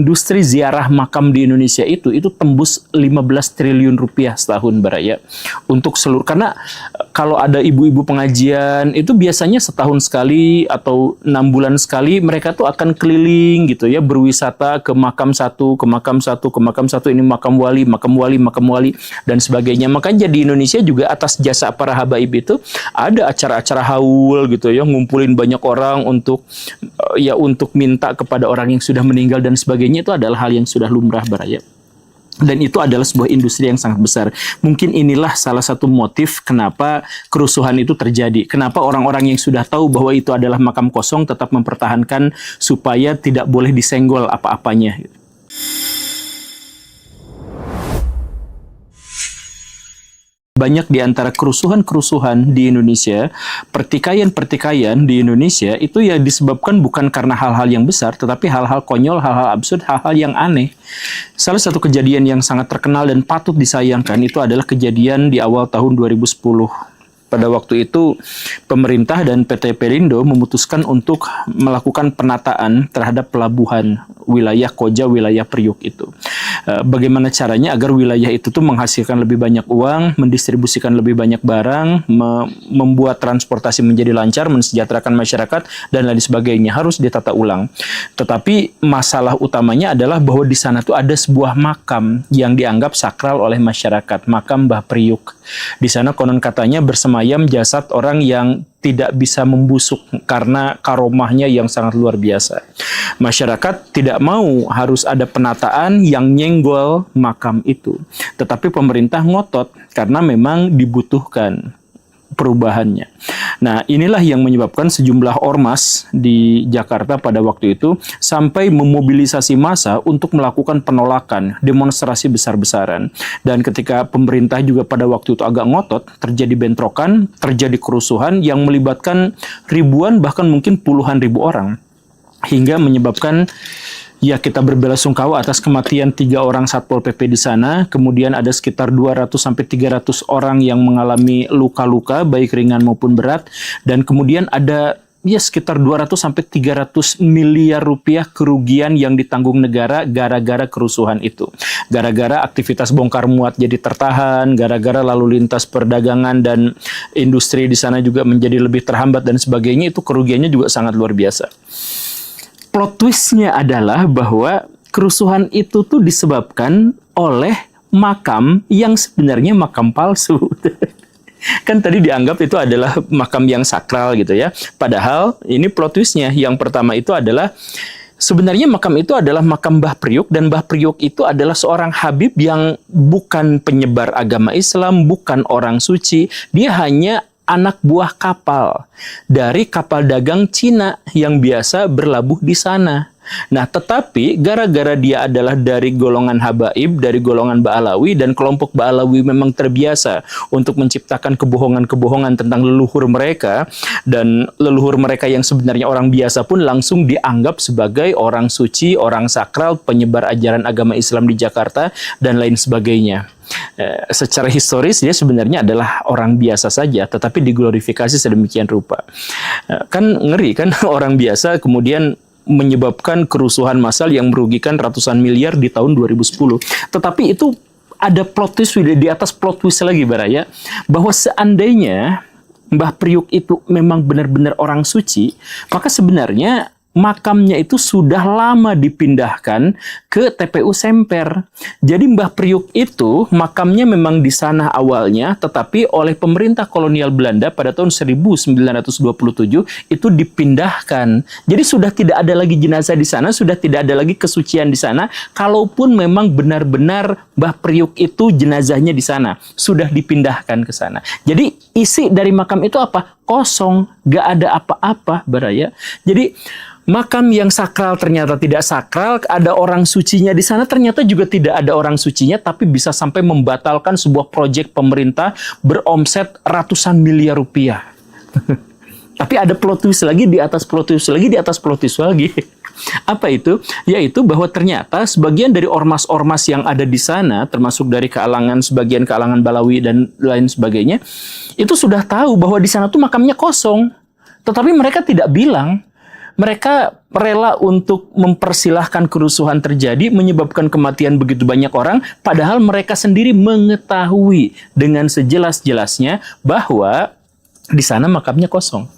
Industri ziarah makam di Indonesia itu tembus 15 triliun rupiah setahun Baraya untuk seluruh, karena kalau ada ibu-ibu pengajian itu biasanya setahun sekali atau 6 bulan sekali mereka tuh akan keliling gitu ya, berwisata ke makam satu, ke makam satu, ke makam satu, ini makam wali, makam wali, makam wali dan sebagainya. Makanya di Indonesia juga atas jasa para habaib itu ada acara-acara haul gitu ya, ngumpulin banyak orang untuk untuk minta kepada orang yang sudah meninggal dan sebagainya. Itu adalah hal yang sudah lumrah Baraya. Dan itu adalah sebuah industri yang sangat besar. Mungkin inilah salah satu motif kenapa kerusuhan itu terjadi. Kenapa orang-orang yang sudah tahu bahwa itu adalah makam kosong tetap mempertahankan supaya tidak boleh disenggol apa-apanya. Banyak di antara kerusuhan-kerusuhan di Indonesia, pertikaian-pertikaian di Indonesia itu ya disebabkan bukan karena hal-hal yang besar, tetapi hal-hal konyol, hal-hal absurd, hal-hal yang aneh. Salah satu kejadian yang sangat terkenal dan patut disayangkan itu adalah kejadian di awal tahun 2010. Pada waktu itu, pemerintah dan PT Pelindo memutuskan untuk melakukan penataan terhadap pelabuhan wilayah Koja, wilayah Priuk itu. Bagaimana caranya agar wilayah itu tuh menghasilkan lebih banyak uang, mendistribusikan lebih banyak barang, membuat transportasi menjadi lancar, mensejahterakan masyarakat, dan lain sebagainya. Harus ditata ulang. Tetapi masalah utamanya adalah bahwa di sana tuh ada sebuah makam yang dianggap sakral oleh masyarakat, makam Mbah Priuk. Di sana konon katanya bersemayam jasad orang yang tidak bisa membusuk karena karomahnya yang sangat luar biasa. Masyarakat tidak mau harus ada penataan yang nyenggol makam itu. Tetapi pemerintah ngotot karena memang dibutuhkan perubahannya. Nah, inilah yang menyebabkan sejumlah ormas di Jakarta pada waktu itu sampai memobilisasi massa untuk melakukan penolakan, demonstrasi besar-besaran. Dan ketika pemerintah juga pada waktu itu agak ngotot, terjadi bentrokan, terjadi kerusuhan yang melibatkan ribuan bahkan mungkin puluhan ribu orang. Hingga menyebabkan kita berbelasungkawa atas kematian 3 orang Satpol PP di sana. Kemudian ada sekitar 200-300 orang yang mengalami luka-luka, baik ringan maupun berat. Dan kemudian ada sekitar 200-300 miliar rupiah kerugian yang ditanggung negara gara-gara kerusuhan itu. Gara-gara aktivitas bongkar muat jadi tertahan, gara-gara lalu lintas perdagangan dan industri di sana juga menjadi lebih terhambat dan sebagainya, itu kerugiannya juga sangat luar biasa. Plot twistnya adalah bahwa kerusuhan itu tuh disebabkan oleh makam yang sebenarnya makam palsu. Kan tadi dianggap itu adalah makam yang sakral gitu ya. Padahal ini plot twistnya. Yang pertama itu adalah sebenarnya makam itu adalah makam Mbah Priuk, dan Mbah Priuk itu adalah seorang habib yang bukan penyebar agama Islam, bukan orang suci. Dia hanya anak buah kapal dari kapal dagang Cina yang biasa berlabuh di sana. Nah, tetapi gara-gara dia adalah dari golongan habaib, dari golongan Ba'alawi, dan kelompok Ba'alawi memang terbiasa untuk menciptakan kebohongan-kebohongan tentang leluhur mereka, dan leluhur mereka yang sebenarnya orang biasa pun langsung dianggap sebagai orang suci, orang sakral, penyebar ajaran agama Islam di Jakarta, dan lain sebagainya. Secara historis dia sebenarnya adalah orang biasa saja, tetapi diglorifikasi sedemikian rupa. Kan ngeri kan, orang biasa kemudian menyebabkan kerusuhan massal yang merugikan ratusan miliar di tahun 2010. Tetapi itu ada plot twist di atas plot twist lagi Baraya, bahwa seandainya Mbah Priuk itu memang benar-benar orang suci, maka sebenarnya makamnya itu sudah lama dipindahkan ke TPU Semper. Jadi Mbah Priuk itu makamnya memang di sana awalnya, tetapi oleh pemerintah kolonial Belanda pada tahun 1927 itu dipindahkan. Jadi sudah tidak ada lagi jenazah di sana, sudah tidak ada lagi kesucian di sana. Kalaupun memang benar-benar Mbah Priuk itu jenazahnya di sana, sudah dipindahkan ke sana. Jadi isi dari makam itu apa? Kosong, gak ada apa-apa Baraya. Jadi makam yang sakral ternyata tidak sakral, ada orang sucinya di sana, ternyata juga tidak ada orang sucinya, tapi bisa sampai membatalkan sebuah proyek pemerintah beromset ratusan miliar rupiah. Tapi ada plot twist lagi di atas plot twist lagi di atas plot twist lagi. Apa itu? Yaitu bahwa ternyata sebagian dari ormas-ormas yang ada di sana, termasuk dari sebagian kalangan Balawi dan lain sebagainya, itu sudah tahu bahwa di sana tuh makamnya kosong. Tetapi mereka tidak bilang. Mereka rela untuk mempersilahkan kerusuhan terjadi, menyebabkan kematian begitu banyak orang, padahal mereka sendiri mengetahui dengan sejelas-jelasnya bahwa di sana makamnya kosong.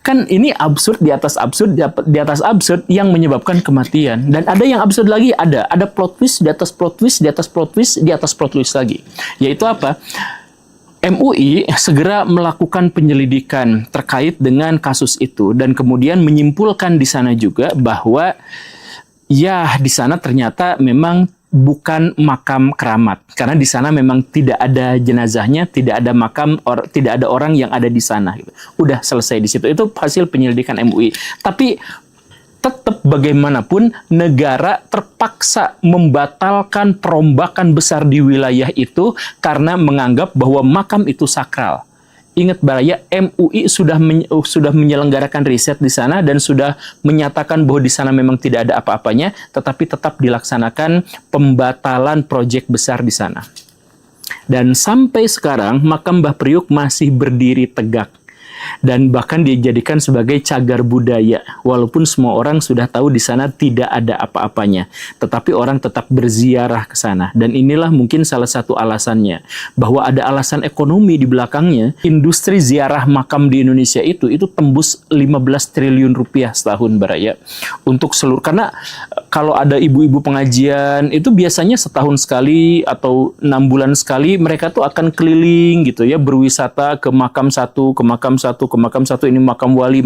Kan ini absurd di atas absurd di atas absurd yang menyebabkan kematian. Dan ada yang absurd lagi, ada plot twist di atas plot twist di atas plot twist di atas plot twist lagi. Yaitu apa? MUI segera melakukan penyelidikan terkait dengan kasus itu dan kemudian menyimpulkan di sana juga bahwa ya di sana ternyata memang bukan makam keramat, karena di sana memang tidak ada jenazahnya, tidak ada makam, tidak ada orang yang ada di sana. Gitu. Udah selesai di situ. Itu hasil penyelidikan MUI. Tapi tetap bagaimanapun negara terpaksa membatalkan perombakan besar di wilayah itu karena menganggap bahwa makam itu sakral. Ingat Baraya, MUI sudah menyelenggarakan riset di sana dan sudah menyatakan bahwa di sana memang tidak ada apa-apanya, tetapi tetap dilaksanakan pembatalan proyek besar di sana. Dan sampai sekarang makam Mbah Priuk masih berdiri tegak. Dan bahkan dijadikan sebagai cagar budaya, walaupun semua orang sudah tahu di sana tidak ada apa-apanya, tetapi orang tetap berziarah ke sana. Dan inilah mungkin salah satu alasannya, bahwa ada alasan ekonomi di belakangnya. Industri ziarah makam di Indonesia itu tembus 15 triliun rupiah setahun Baraya untuk seluruh. Karena kalau ada ibu-ibu pengajian itu biasanya setahun sekali atau 6 bulan sekali mereka tuh akan keliling gitu ya, berwisata ke makam satu, ke makam satu, ini makam wali,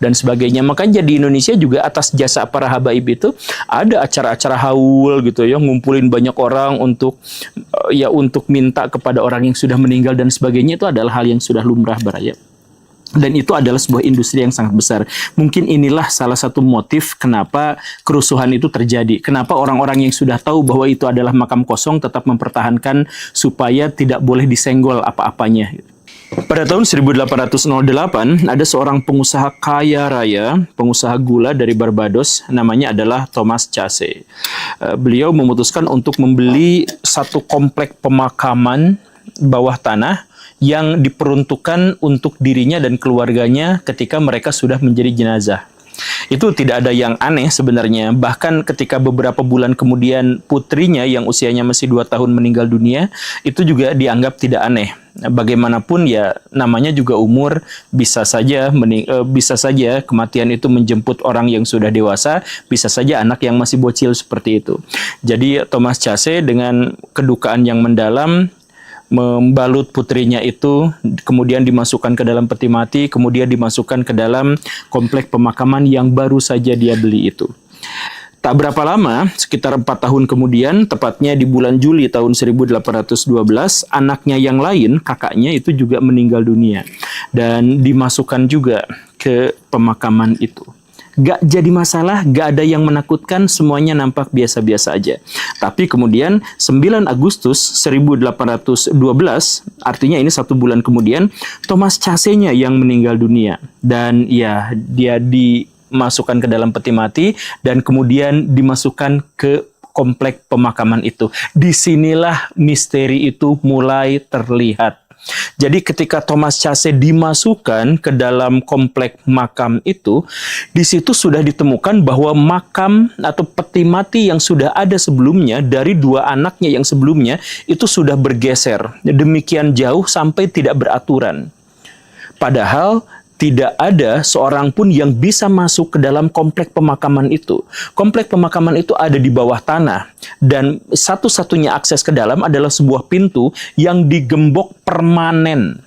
dan sebagainya. Makanya di Indonesia juga atas jasa para habaib itu ada acara-acara haul gitu ya, ngumpulin banyak orang untuk minta kepada orang yang sudah meninggal dan sebagainya. Itu adalah hal yang sudah lumrah Baraya. Dan itu adalah sebuah industri yang sangat besar. Mungkin inilah salah satu motif kenapa kerusuhan itu terjadi. Kenapa orang-orang yang sudah tahu bahwa itu adalah makam kosong tetap mempertahankan supaya tidak boleh disenggol apa-apanya. Pada tahun 1808, ada seorang pengusaha kaya raya, pengusaha gula dari Barbados, namanya adalah Thomas Chase. Beliau memutuskan untuk membeli satu komplek pemakaman bawah tanah yang diperuntukkan untuk dirinya dan keluarganya ketika mereka sudah menjadi jenazah. Itu tidak ada yang aneh sebenarnya. Bahkan ketika beberapa bulan kemudian putrinya yang usianya masih 2 tahun meninggal dunia, itu juga dianggap tidak aneh. Bagaimanapun ya namanya juga umur, bisa saja kematian itu menjemput orang yang sudah dewasa, bisa saja anak yang masih bocil seperti itu. Jadi Thomas Chase dengan kedukaan yang mendalam membalut putrinya itu, kemudian dimasukkan ke dalam peti mati, kemudian dimasukkan ke dalam komplek pemakaman yang baru saja dia beli itu. Tak berapa lama, sekitar 4 tahun kemudian, tepatnya di bulan Juli tahun 1812, anaknya yang lain, kakaknya itu juga meninggal dunia. Dan dimasukkan juga ke pemakaman itu. Gak jadi masalah, gak ada yang menakutkan, semuanya nampak biasa-biasa aja. Tapi kemudian 9 Agustus 1812, artinya ini 1 bulan kemudian, Thomas Chase-nya yang meninggal dunia. Dan ya, dia dimasukkan ke dalam peti mati dan kemudian dimasukkan ke komplek pemakaman itu. Disinilah misteri itu mulai terlihat. Jadi ketika Thomas Chase dimasukkan ke dalam komplek makam itu, di situ sudah ditemukan bahwa makam atau peti mati yang sudah ada sebelumnya dari 2 anaknya yang sebelumnya itu sudah bergeser demikian jauh sampai tidak beraturan. Padahal tidak ada seorang pun yang bisa masuk ke dalam komplek pemakaman itu. Komplek pemakaman itu ada di bawah tanah. Dan satu-satunya akses ke dalam adalah sebuah pintu yang digembok permanen.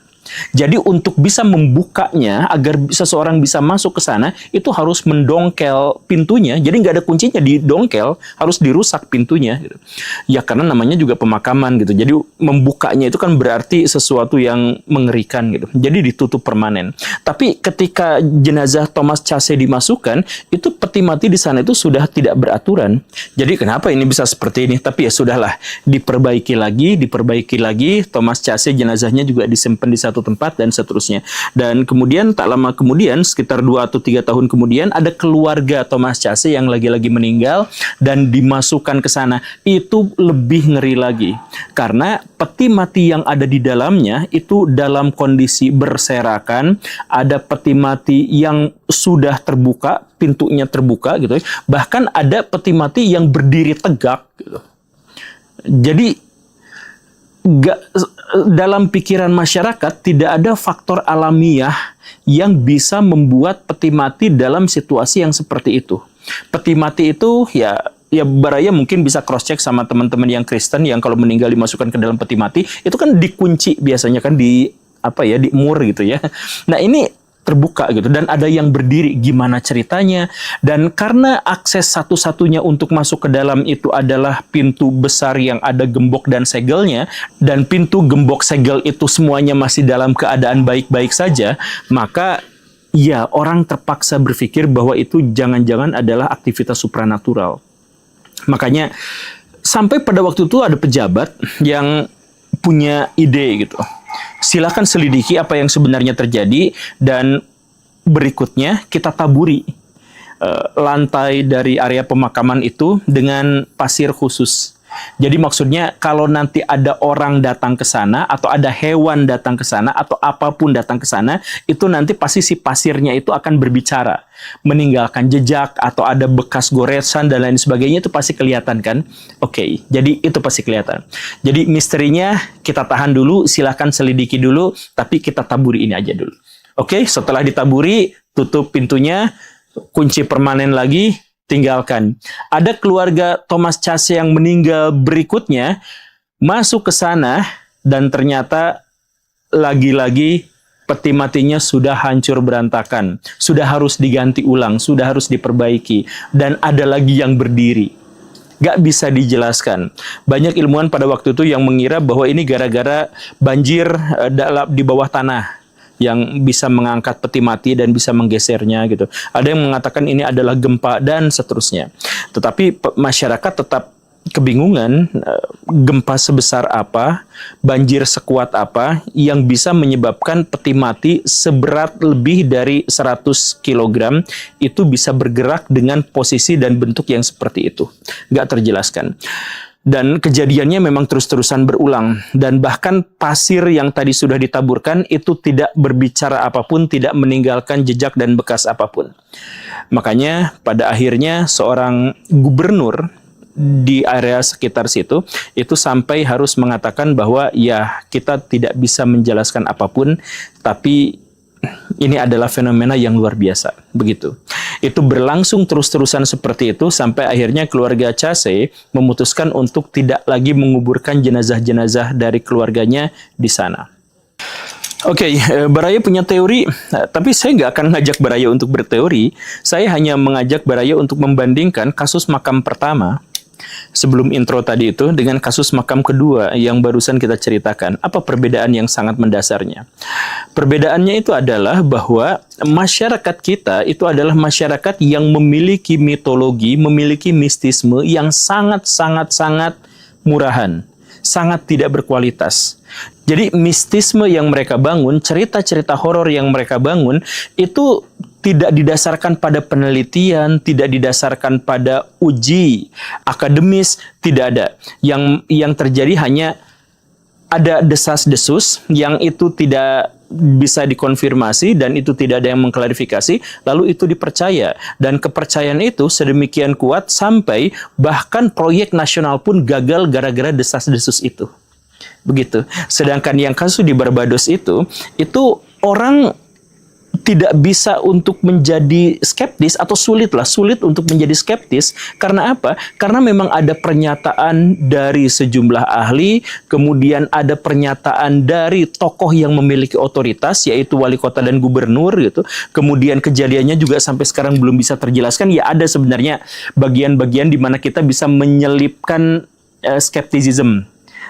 Jadi untuk bisa membukanya, agar seseorang bisa masuk ke sana, itu harus mendongkel pintunya. Jadi nggak ada kuncinya, didongkel, harus dirusak pintunya. Gitu. Ya karena namanya juga pemakaman gitu. Jadi membukanya itu kan berarti sesuatu yang mengerikan gitu. Jadi ditutup permanen. Tapi ketika jenazah Thomas Chase dimasukkan, itu peti mati di sana itu sudah tidak beraturan. Jadi kenapa ini bisa seperti ini? Tapi ya sudahlah, diperbaiki lagi. Thomas Chase jenazahnya juga disimpan di satu satu tempat dan seterusnya. Dan kemudian tak lama kemudian, sekitar 2 atau 3 tahun kemudian, ada keluarga Thomas Chase yang lagi-lagi meninggal dan dimasukkan ke sana. Itu lebih ngeri lagi. Karena peti mati yang ada di dalamnya itu dalam kondisi berserakan, ada peti mati yang sudah terbuka, pintunya terbuka gitu. Bahkan ada peti mati yang berdiri tegak gitu. Jadi dalam pikiran masyarakat tidak ada faktor alamiah yang bisa membuat peti mati dalam situasi yang seperti itu. Peti mati itu ya Baraya mungkin bisa cross check sama teman-teman yang Kristen yang kalau meninggal dimasukkan ke dalam peti mati itu kan dikunci biasanya kan di mur gitu ya. Nah, ini terbuka gitu dan ada yang berdiri, gimana ceritanya? Dan karena akses satu-satunya untuk masuk ke dalam itu adalah pintu besar yang ada gembok dan segelnya, dan pintu gembok segel itu semuanya masih dalam keadaan baik-baik saja, maka ya orang terpaksa berpikir bahwa itu jangan-jangan adalah aktivitas supranatural. Makanya sampai pada waktu itu ada pejabat yang punya ide gitu. Silakan selidiki apa yang sebenarnya terjadi dan berikutnya kita taburi lantai dari area pemakaman itu dengan pasir khusus. Jadi maksudnya kalau nanti ada orang datang ke sana atau ada hewan datang ke sana atau apapun datang ke sana, itu nanti pasti si pasirnya itu akan berbicara, meninggalkan jejak atau ada bekas goresan dan lain sebagainya, itu pasti kelihatan kan? Oke, jadi itu pasti kelihatan. Jadi misterinya kita tahan dulu, silahkan selidiki dulu, tapi kita taburi ini aja dulu. Oke, setelah ditaburi, tutup pintunya, kunci permanen lagi, tinggalkan. Ada keluarga Thomas Chase yang meninggal berikutnya masuk ke sana dan ternyata lagi-lagi peti matinya sudah hancur berantakan, sudah harus diganti ulang, sudah harus diperbaiki, dan ada lagi yang berdiri. Gak bisa dijelaskan. Banyak ilmuwan pada waktu itu yang mengira bahwa ini gara-gara banjir di bawah tanah yang bisa mengangkat peti mati dan bisa menggesernya gitu. Ada yang mengatakan ini adalah gempa dan seterusnya. Tetapi masyarakat tetap kebingungan, gempa sebesar apa, banjir sekuat apa yang bisa menyebabkan peti mati seberat lebih dari 100 kg itu bisa bergerak dengan posisi dan bentuk yang seperti itu. Nggak terjelaskan. Dan kejadiannya memang terus-terusan berulang. Dan bahkan pasir yang tadi sudah ditaburkan itu tidak berbicara apapun, tidak meninggalkan jejak dan bekas apapun. Makanya pada akhirnya seorang gubernur di area sekitar situ itu sampai harus mengatakan bahwa ya kita tidak bisa menjelaskan apapun, tapi ini adalah fenomena yang luar biasa. Begitu. Itu berlangsung terus-terusan seperti itu sampai akhirnya keluarga Chase memutuskan untuk tidak lagi menguburkan jenazah-jenazah dari keluarganya di sana. Oke, Baraya punya teori, tapi saya nggak akan ngajak Baraya untuk berteori. Saya hanya mengajak Baraya untuk membandingkan kasus makam pertama sebelum intro tadi itu dengan kasus makam kedua yang barusan kita ceritakan. Apa perbedaan yang sangat mendasarnya? Perbedaannya itu adalah bahwa masyarakat kita itu adalah masyarakat yang memiliki mitologi, memiliki mistisme yang sangat murahan, sangat tidak berkualitas. Jadi mistisme yang mereka bangun, cerita-cerita horor yang mereka bangun itu tidak didasarkan pada penelitian, tidak didasarkan pada uji akademis, tidak ada. Yang terjadi hanya ada desas-desus yang itu tidak bisa dikonfirmasi dan itu tidak ada yang mengklarifikasi, lalu itu dipercaya. Dan kepercayaan itu sedemikian kuat sampai bahkan proyek nasional pun gagal gara-gara desas-desus itu. Begitu. Sedangkan yang kasus di Barbados itu orang tidak bisa untuk menjadi skeptis atau sulit untuk menjadi skeptis. Karena apa? Karena memang ada pernyataan dari sejumlah ahli, kemudian ada pernyataan dari tokoh yang memiliki otoritas, yaitu wali kota dan gubernur gitu. Kemudian kejadiannya juga sampai sekarang belum bisa terjelaskan. Ya ada sebenarnya bagian-bagian di mana kita bisa menyelipkan skeptisism.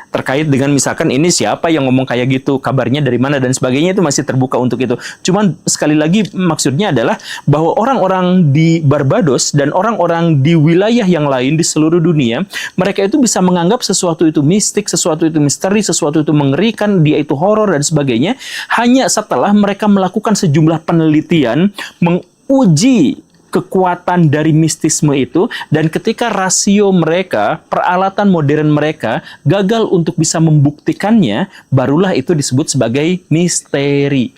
terkait dengan misalkan ini siapa yang ngomong kayak gitu, kabarnya dari mana dan sebagainya, itu masih terbuka untuk itu. Cuman sekali lagi maksudnya adalah bahwa orang-orang di Barbados dan orang-orang di wilayah yang lain di seluruh dunia, mereka itu bisa menganggap sesuatu itu mistik, sesuatu itu misteri, sesuatu itu mengerikan, dia itu horor dan sebagainya, hanya setelah mereka melakukan sejumlah penelitian menguji kekuatan dari mistisme itu, dan ketika rasio mereka, peralatan modern mereka gagal untuk bisa membuktikannya, barulah itu disebut sebagai misteri.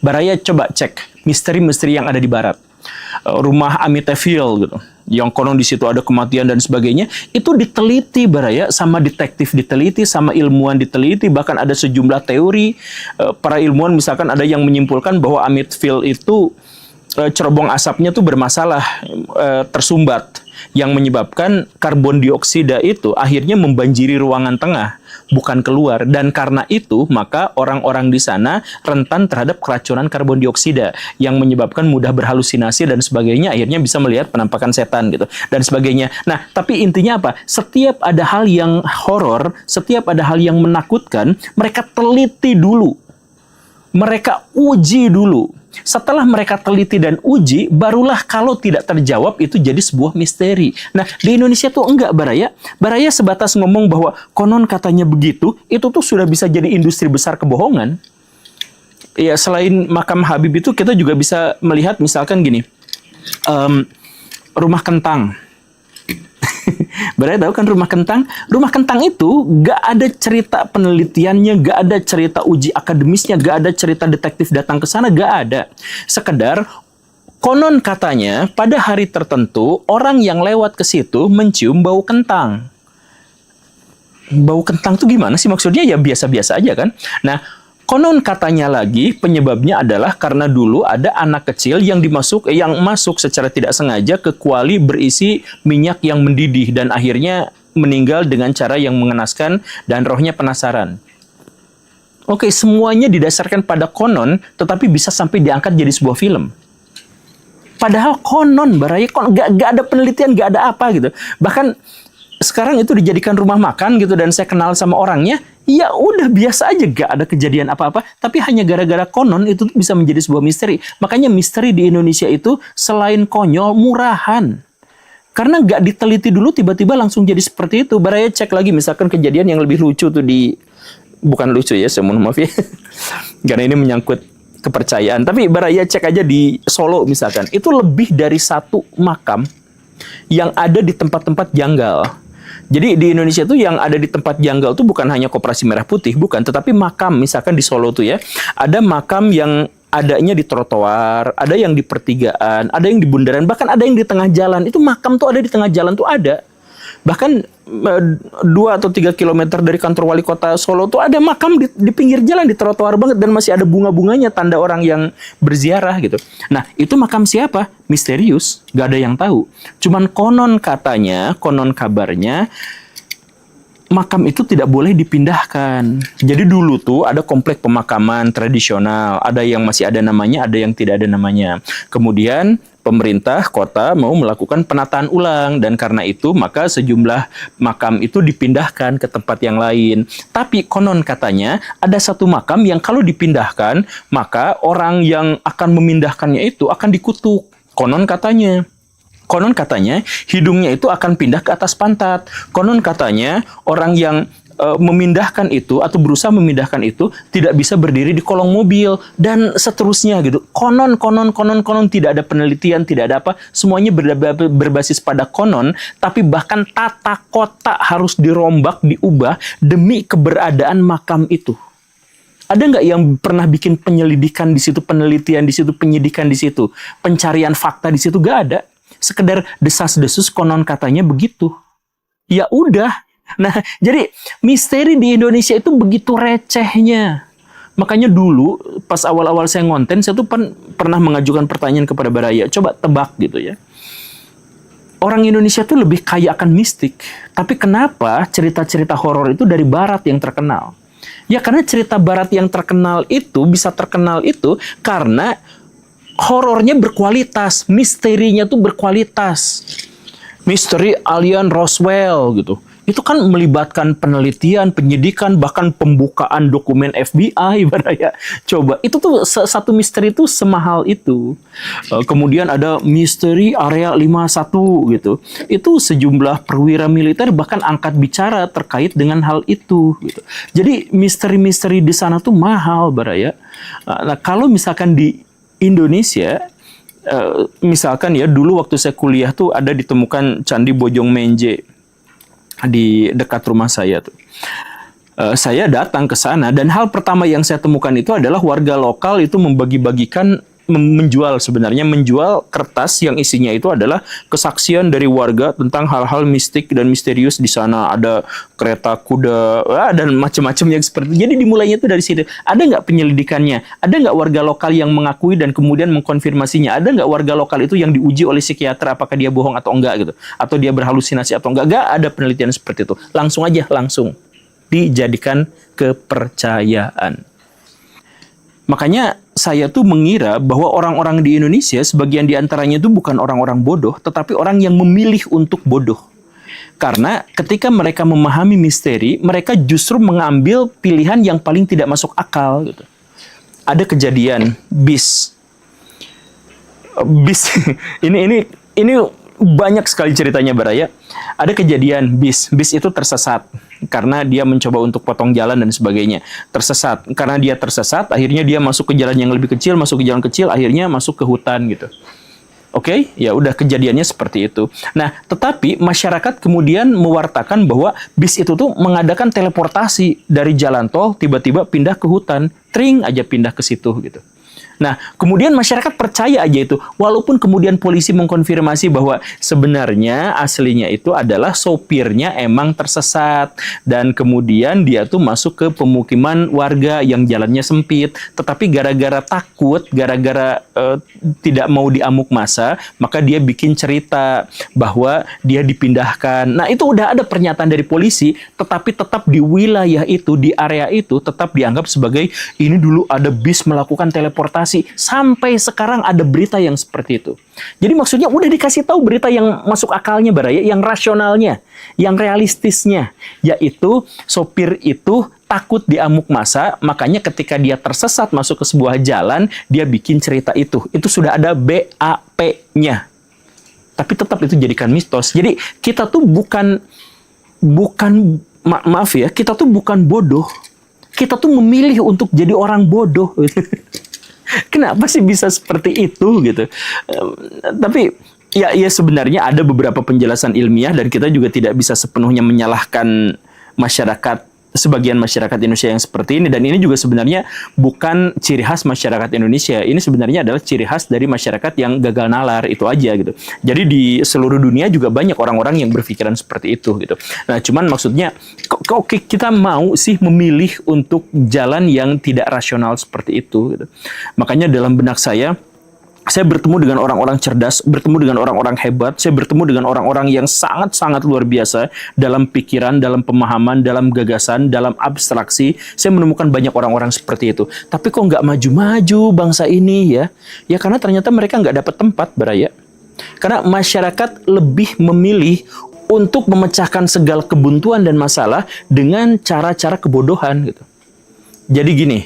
Baraya coba cek misteri-misteri yang ada di barat. Rumah Amityville gitu, yang konon di situ ada kematian dan sebagainya, itu diteliti Baraya, sama detektif diteliti, sama ilmuwan diteliti, bahkan ada sejumlah teori. Para ilmuwan misalkan ada yang menyimpulkan bahwa Amityville itu cerobong asapnya tuh bermasalah, tersumbat, yang menyebabkan karbon dioksida itu akhirnya membanjiri ruangan tengah, bukan keluar. Dan karena itu, maka orang-orang di sana rentan terhadap keracunan karbon dioksida yang menyebabkan mudah berhalusinasi dan sebagainya, akhirnya bisa melihat penampakan setan gitu dan sebagainya. Nah, tapi intinya apa? Setiap ada hal yang horor, setiap ada hal yang menakutkan, mereka teliti dulu. Mereka uji dulu. Setelah mereka teliti dan uji, barulah kalau tidak terjawab itu jadi sebuah misteri. Nah, di Indonesia tuh enggak Baraya. Baraya sebatas ngomong bahwa konon katanya begitu, itu tuh sudah bisa jadi industri besar kebohongan. Ya, selain makam Habib itu kita juga bisa melihat misalkan gini, rumah kentang. Baraya tahu kan rumah kentang? Rumah kentang itu gak ada cerita penelitiannya, gak ada cerita uji akademisnya, gak ada cerita detektif datang ke sana, gak ada. Sekedar konon katanya pada hari tertentu orang yang lewat ke situ mencium bau kentang. Bau kentang tuh gimana sih maksudnya? Ya biasa-biasa aja kan. Nah, konon katanya lagi penyebabnya adalah karena dulu ada anak kecil yang masuk secara tidak sengaja ke kuali berisi minyak yang mendidih dan akhirnya meninggal dengan cara yang mengenaskan dan rohnya penasaran. Oke, semuanya didasarkan pada konon, tetapi bisa sampai diangkat jadi sebuah film. Padahal konon, Baraya, gak ada penelitian, gak ada apa gitu. Bahkan sekarang itu dijadikan rumah makan gitu, dan saya kenal sama orangnya, ya udah biasa aja, gak ada kejadian apa-apa, tapi hanya gara-gara konon itu bisa menjadi sebuah misteri. Makanya misteri di Indonesia itu selain konyol, murahan. Karena gak diteliti dulu, tiba-tiba langsung jadi seperti itu. Baraya cek lagi misalkan kejadian yang lebih lucu tuh bukan lucu ya, saya mohon maaf ya, karena ini menyangkut kepercayaan. Tapi Baraya cek aja di Solo misalkan, itu lebih dari satu makam yang ada di tempat-tempat janggal. Jadi di Indonesia tuh yang ada di tempat janggal tuh bukan hanya Koperasi Merah Putih, bukan, tetapi makam misalkan di Solo tuh ya, ada makam yang adanya di trotoar, ada yang di pertigaan, ada yang di bundaran, bahkan ada yang di tengah jalan. Itu makam tuh ada di tengah jalan tuh ada. Bahkan 2 atau 3 kilometer dari kantor wali kota Solo tuh ada makam di pinggir jalan, di trotoar banget, dan masih ada bunga-bunganya, tanda orang yang berziarah gitu. Nah, itu makam siapa? Misterius, gak ada yang tahu. Cuman konon katanya, konon kabarnya, makam itu tidak boleh dipindahkan. Jadi dulu tuh ada komplek pemakaman tradisional, ada yang masih ada namanya, ada yang tidak ada namanya. Kemudian pemerintah kota mau melakukan penataan ulang, dan karena itu maka sejumlah makam itu dipindahkan ke tempat yang lain. Tapi konon katanya ada satu makam yang kalau dipindahkan, maka orang yang akan memindahkannya itu akan dikutuk. Konon katanya. Konon katanya hidungnya itu akan pindah ke atas pantat. Konon katanya orang yang memindahkan itu atau berusaha memindahkan itu tidak bisa berdiri di kolong mobil dan seterusnya gitu. Konon tidak ada penelitian, tidak ada apa, semuanya berbasis pada konon, tapi bahkan tata kota harus dirombak, diubah demi keberadaan makam itu. Ada nggak yang pernah bikin penyelidikan di situ, penelitian di situ, penyidikan di situ, pencarian fakta di situ? Gak ada. Sekedar desas-desus konon katanya begitu. Ya udah. Nah, jadi misteri di Indonesia itu begitu recehnya. Makanya dulu pas awal-awal saya ngonten, saya tuh pernah mengajukan pertanyaan kepada Baraya, coba tebak gitu ya. Orang Indonesia tuh lebih kaya akan mistik, tapi kenapa cerita-cerita horor itu dari barat yang terkenal? Ya karena cerita barat yang terkenal itu bisa terkenal itu karena horornya berkualitas, misterinya tuh berkualitas. Misteri alien Roswell gitu. Itu kan melibatkan penelitian, penyidikan, bahkan pembukaan dokumen FBI, Baraya. Coba, itu tuh satu misteri itu semahal itu. Kemudian ada misteri area 51 gitu. Itu sejumlah perwira militer bahkan angkat bicara terkait dengan hal itu gitu. Jadi misteri-misteri di sana tuh mahal, Baraya. Nah, kalau misalkan di Indonesia, misalkan ya dulu waktu saya kuliah tuh ada ditemukan Candi Bojong Menje di dekat rumah saya tuh. Saya datang ke sana dan hal pertama yang saya temukan itu adalah warga lokal itu membagi-bagikan, menjual kertas yang isinya itu adalah kesaksian dari warga tentang hal-hal mistik dan misterius di sana. Ada kereta kuda dan macam-macam yang seperti itu. Jadi dimulainya itu dari situ. Ada nggak penyelidikannya? Ada nggak warga lokal yang mengakui dan kemudian mengkonfirmasinya? Ada nggak warga lokal itu yang diuji oleh psikiater apakah dia bohong atau enggak gitu? Atau dia berhalusinasi atau enggak? Nggak ada penelitian seperti itu. Langsung dijadikan kepercayaan. Makanya saya tuh mengira bahwa orang-orang di Indonesia sebagian diantaranya itu bukan orang-orang bodoh, tetapi orang yang memilih untuk bodoh. Karena ketika mereka memahami misteri, mereka justru mengambil pilihan yang paling tidak masuk akal. Gitu. Ada kejadian bis ini banyak sekali ceritanya, Baraya. Ada kejadian bis itu tersesat karena dia mencoba untuk potong jalan dan sebagainya. Tersesat. Karena dia tersesat, akhirnya dia masuk ke jalan yang lebih kecil, masuk ke jalan kecil, akhirnya masuk ke hutan gitu. Oke, ya udah kejadiannya seperti itu. Nah, tetapi masyarakat kemudian mewartakan bahwa bis itu tuh mengadakan teleportasi dari jalan tol tiba-tiba pindah ke hutan, tring aja pindah ke situ gitu. Nah, kemudian masyarakat percaya aja itu, walaupun kemudian polisi mengkonfirmasi bahwa sebenarnya aslinya itu adalah sopirnya emang tersesat dan kemudian dia tuh masuk ke pemukiman warga yang jalannya sempit, tetapi gara-gara takut, gara-gara tidak mau diamuk massa, maka dia bikin cerita bahwa dia dipindahkan. Nah, itu udah ada pernyataan dari polisi, tetapi tetap di wilayah itu, di area itu tetap dianggap sebagai ini dulu ada bis melakukan teleportasi. Sampai sekarang ada berita yang seperti itu. Jadi maksudnya udah dikasih tahu berita yang masuk akalnya, Baraya, yang rasionalnya, yang realistisnya, yaitu sopir itu takut diamuk massa, makanya ketika dia tersesat masuk ke sebuah jalan, dia bikin cerita itu. Itu sudah ada BAP-nya. Tapi tetap itu jadikan mitos. Jadi kita tuh maaf ya, kita tuh bukan bodoh. Kita tuh memilih untuk jadi orang bodoh. Kenapa sih bisa seperti itu gitu? Tapi ya sebenarnya ada beberapa penjelasan ilmiah dan kita juga tidak bisa sepenuhnya menyalahkan masyarakat, sebagian masyarakat Indonesia yang seperti ini, dan ini juga sebenarnya bukan ciri khas masyarakat Indonesia. Ini sebenarnya adalah ciri khas dari masyarakat yang gagal nalar, itu aja gitu. Jadi di seluruh dunia juga banyak orang-orang yang berpikiran seperti itu gitu. Nah, cuman maksudnya kok kita mau sih memilih untuk jalan yang tidak rasional seperti itu gitu. Makanya dalam benak saya bertemu dengan orang-orang cerdas, bertemu dengan orang-orang hebat, saya bertemu dengan orang-orang yang sangat-sangat luar biasa dalam pikiran, dalam pemahaman, dalam gagasan, dalam abstraksi. Saya menemukan banyak orang-orang seperti itu. Tapi kok nggak maju-maju bangsa ini ya? Ya karena ternyata mereka nggak dapat tempat, Baraya. Karena masyarakat lebih memilih untuk memecahkan segala kebuntuan dan masalah dengan cara-cara kebodohan gitu. Jadi gini,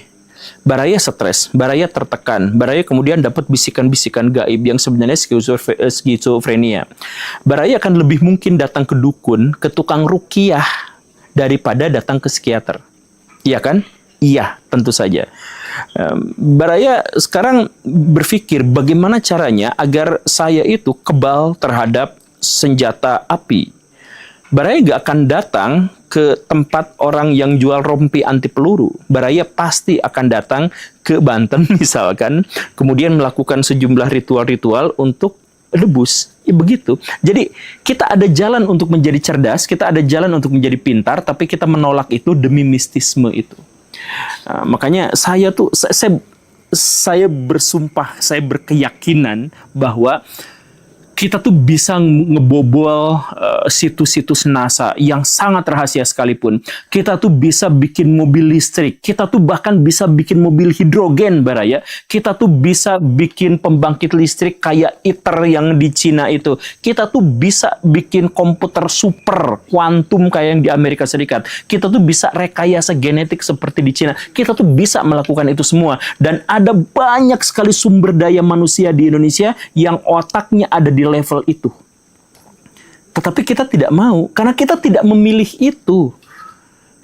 Baraya stres, Baraya tertekan, Baraya kemudian dapat bisikan-bisikan gaib yang sebenarnya skizofrenia. Baraya akan lebih mungkin datang ke dukun, ke tukang ruqyah, daripada datang ke psikiater. Iya kan? Iya, tentu saja. Baraya sekarang berpikir bagaimana caranya agar saya itu kebal terhadap senjata api. Baraya gak akan datang ke tempat orang yang jual rompi anti peluru. Baraya pasti akan datang ke Banten misalkan, kemudian melakukan sejumlah ritual-ritual untuk lebus. Ya begitu. Jadi kita ada jalan untuk menjadi cerdas, kita ada jalan untuk menjadi pintar, tapi kita menolak itu demi mistisme itu. Makanya saya bersumpah, saya berkeyakinan bahwa kita tuh bisa ngebobol situs-situs NASA yang sangat rahasia sekalipun. Kita tuh bisa bikin mobil listrik. Kita tuh bahkan bisa bikin mobil hidrogen, Baraya. Kita tuh bisa bikin pembangkit listrik kayak ITER yang di Cina itu. Kita tuh bisa bikin komputer super kuantum kayak yang di Amerika Serikat. Kita tuh bisa rekayasa genetik seperti di Cina. Kita tuh bisa melakukan itu semua. Dan ada banyak sekali sumber daya manusia di Indonesia yang otaknya ada di level itu. Tetapi kita tidak mau, karena kita tidak memilih itu.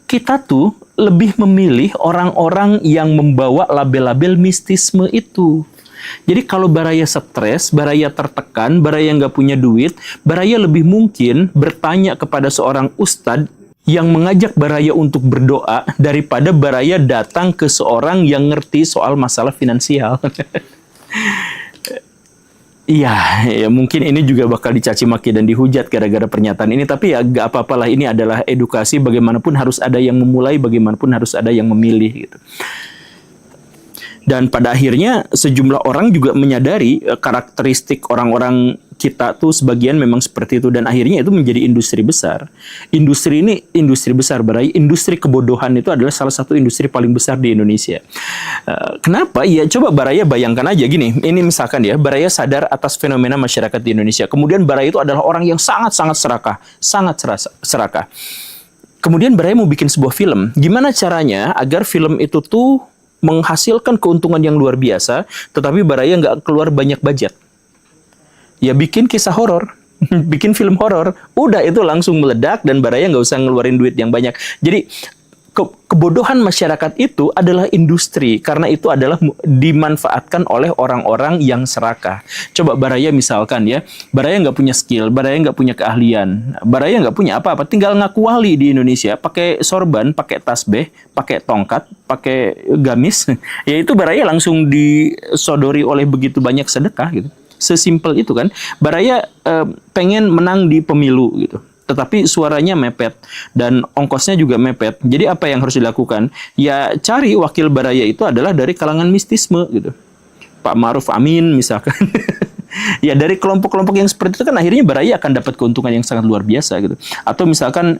Kita tuh lebih memilih orang-orang yang membawa label-label mistisme itu. Jadi kalau Baraya stres, Baraya tertekan, Baraya nggak punya duit, Baraya lebih mungkin bertanya kepada seorang ustadz yang mengajak Baraya untuk berdoa daripada Baraya datang ke seorang yang ngerti soal masalah finansial. Iya, ya mungkin ini juga bakal dicaci maki dan dihujat gara-gara pernyataan ini, tapi ya gak apa-apalah, ini adalah edukasi, bagaimanapun harus ada yang memulai, bagaimanapun harus ada yang memilih gitu. Dan pada akhirnya sejumlah orang juga menyadari karakteristik orang-orang kita tuh sebagian memang seperti itu, dan akhirnya itu menjadi industri besar. Industri ini industri besar, Barai. Industri kebodohan itu adalah salah satu industri paling besar di Indonesia. Kenapa? Ya coba Baraya bayangkan aja gini. Ini misalkan ya, Baraya sadar atas fenomena masyarakat di Indonesia. Kemudian Baraya itu adalah orang yang sangat-sangat serakah. Kemudian Baraya mau bikin sebuah film. Gimana caranya agar film itu tuh menghasilkan keuntungan yang luar biasa, tetapi Baraya nggak keluar banyak budget? Ya bikin kisah horor, bikin film horor, udah itu langsung meledak dan Baraya nggak usah ngeluarin duit yang banyak. Jadi kebodohan masyarakat itu adalah industri, karena itu adalah dimanfaatkan oleh orang-orang yang serakah. Coba Baraya misalkan ya, Baraya nggak punya skill, Baraya nggak punya keahlian, Baraya nggak punya apa-apa, tinggal ngaku wali di Indonesia, pakai sorban, pakai tasbih, pakai tongkat, pakai gamis, ya itu Baraya langsung disodori oleh begitu banyak sedekah gitu. Sesimpel itu kan. Baraya pengen menang di pemilu gitu, tetapi suaranya mepet dan ongkosnya juga mepet. Jadi apa yang harus dilakukan? Ya cari wakil Baraya itu adalah dari kalangan mistisme gitu. Pak Ma'ruf Amin misalkan. Ya dari kelompok-kelompok yang seperti itu kan akhirnya Baraya akan dapat keuntungan yang sangat luar biasa gitu. Atau misalkan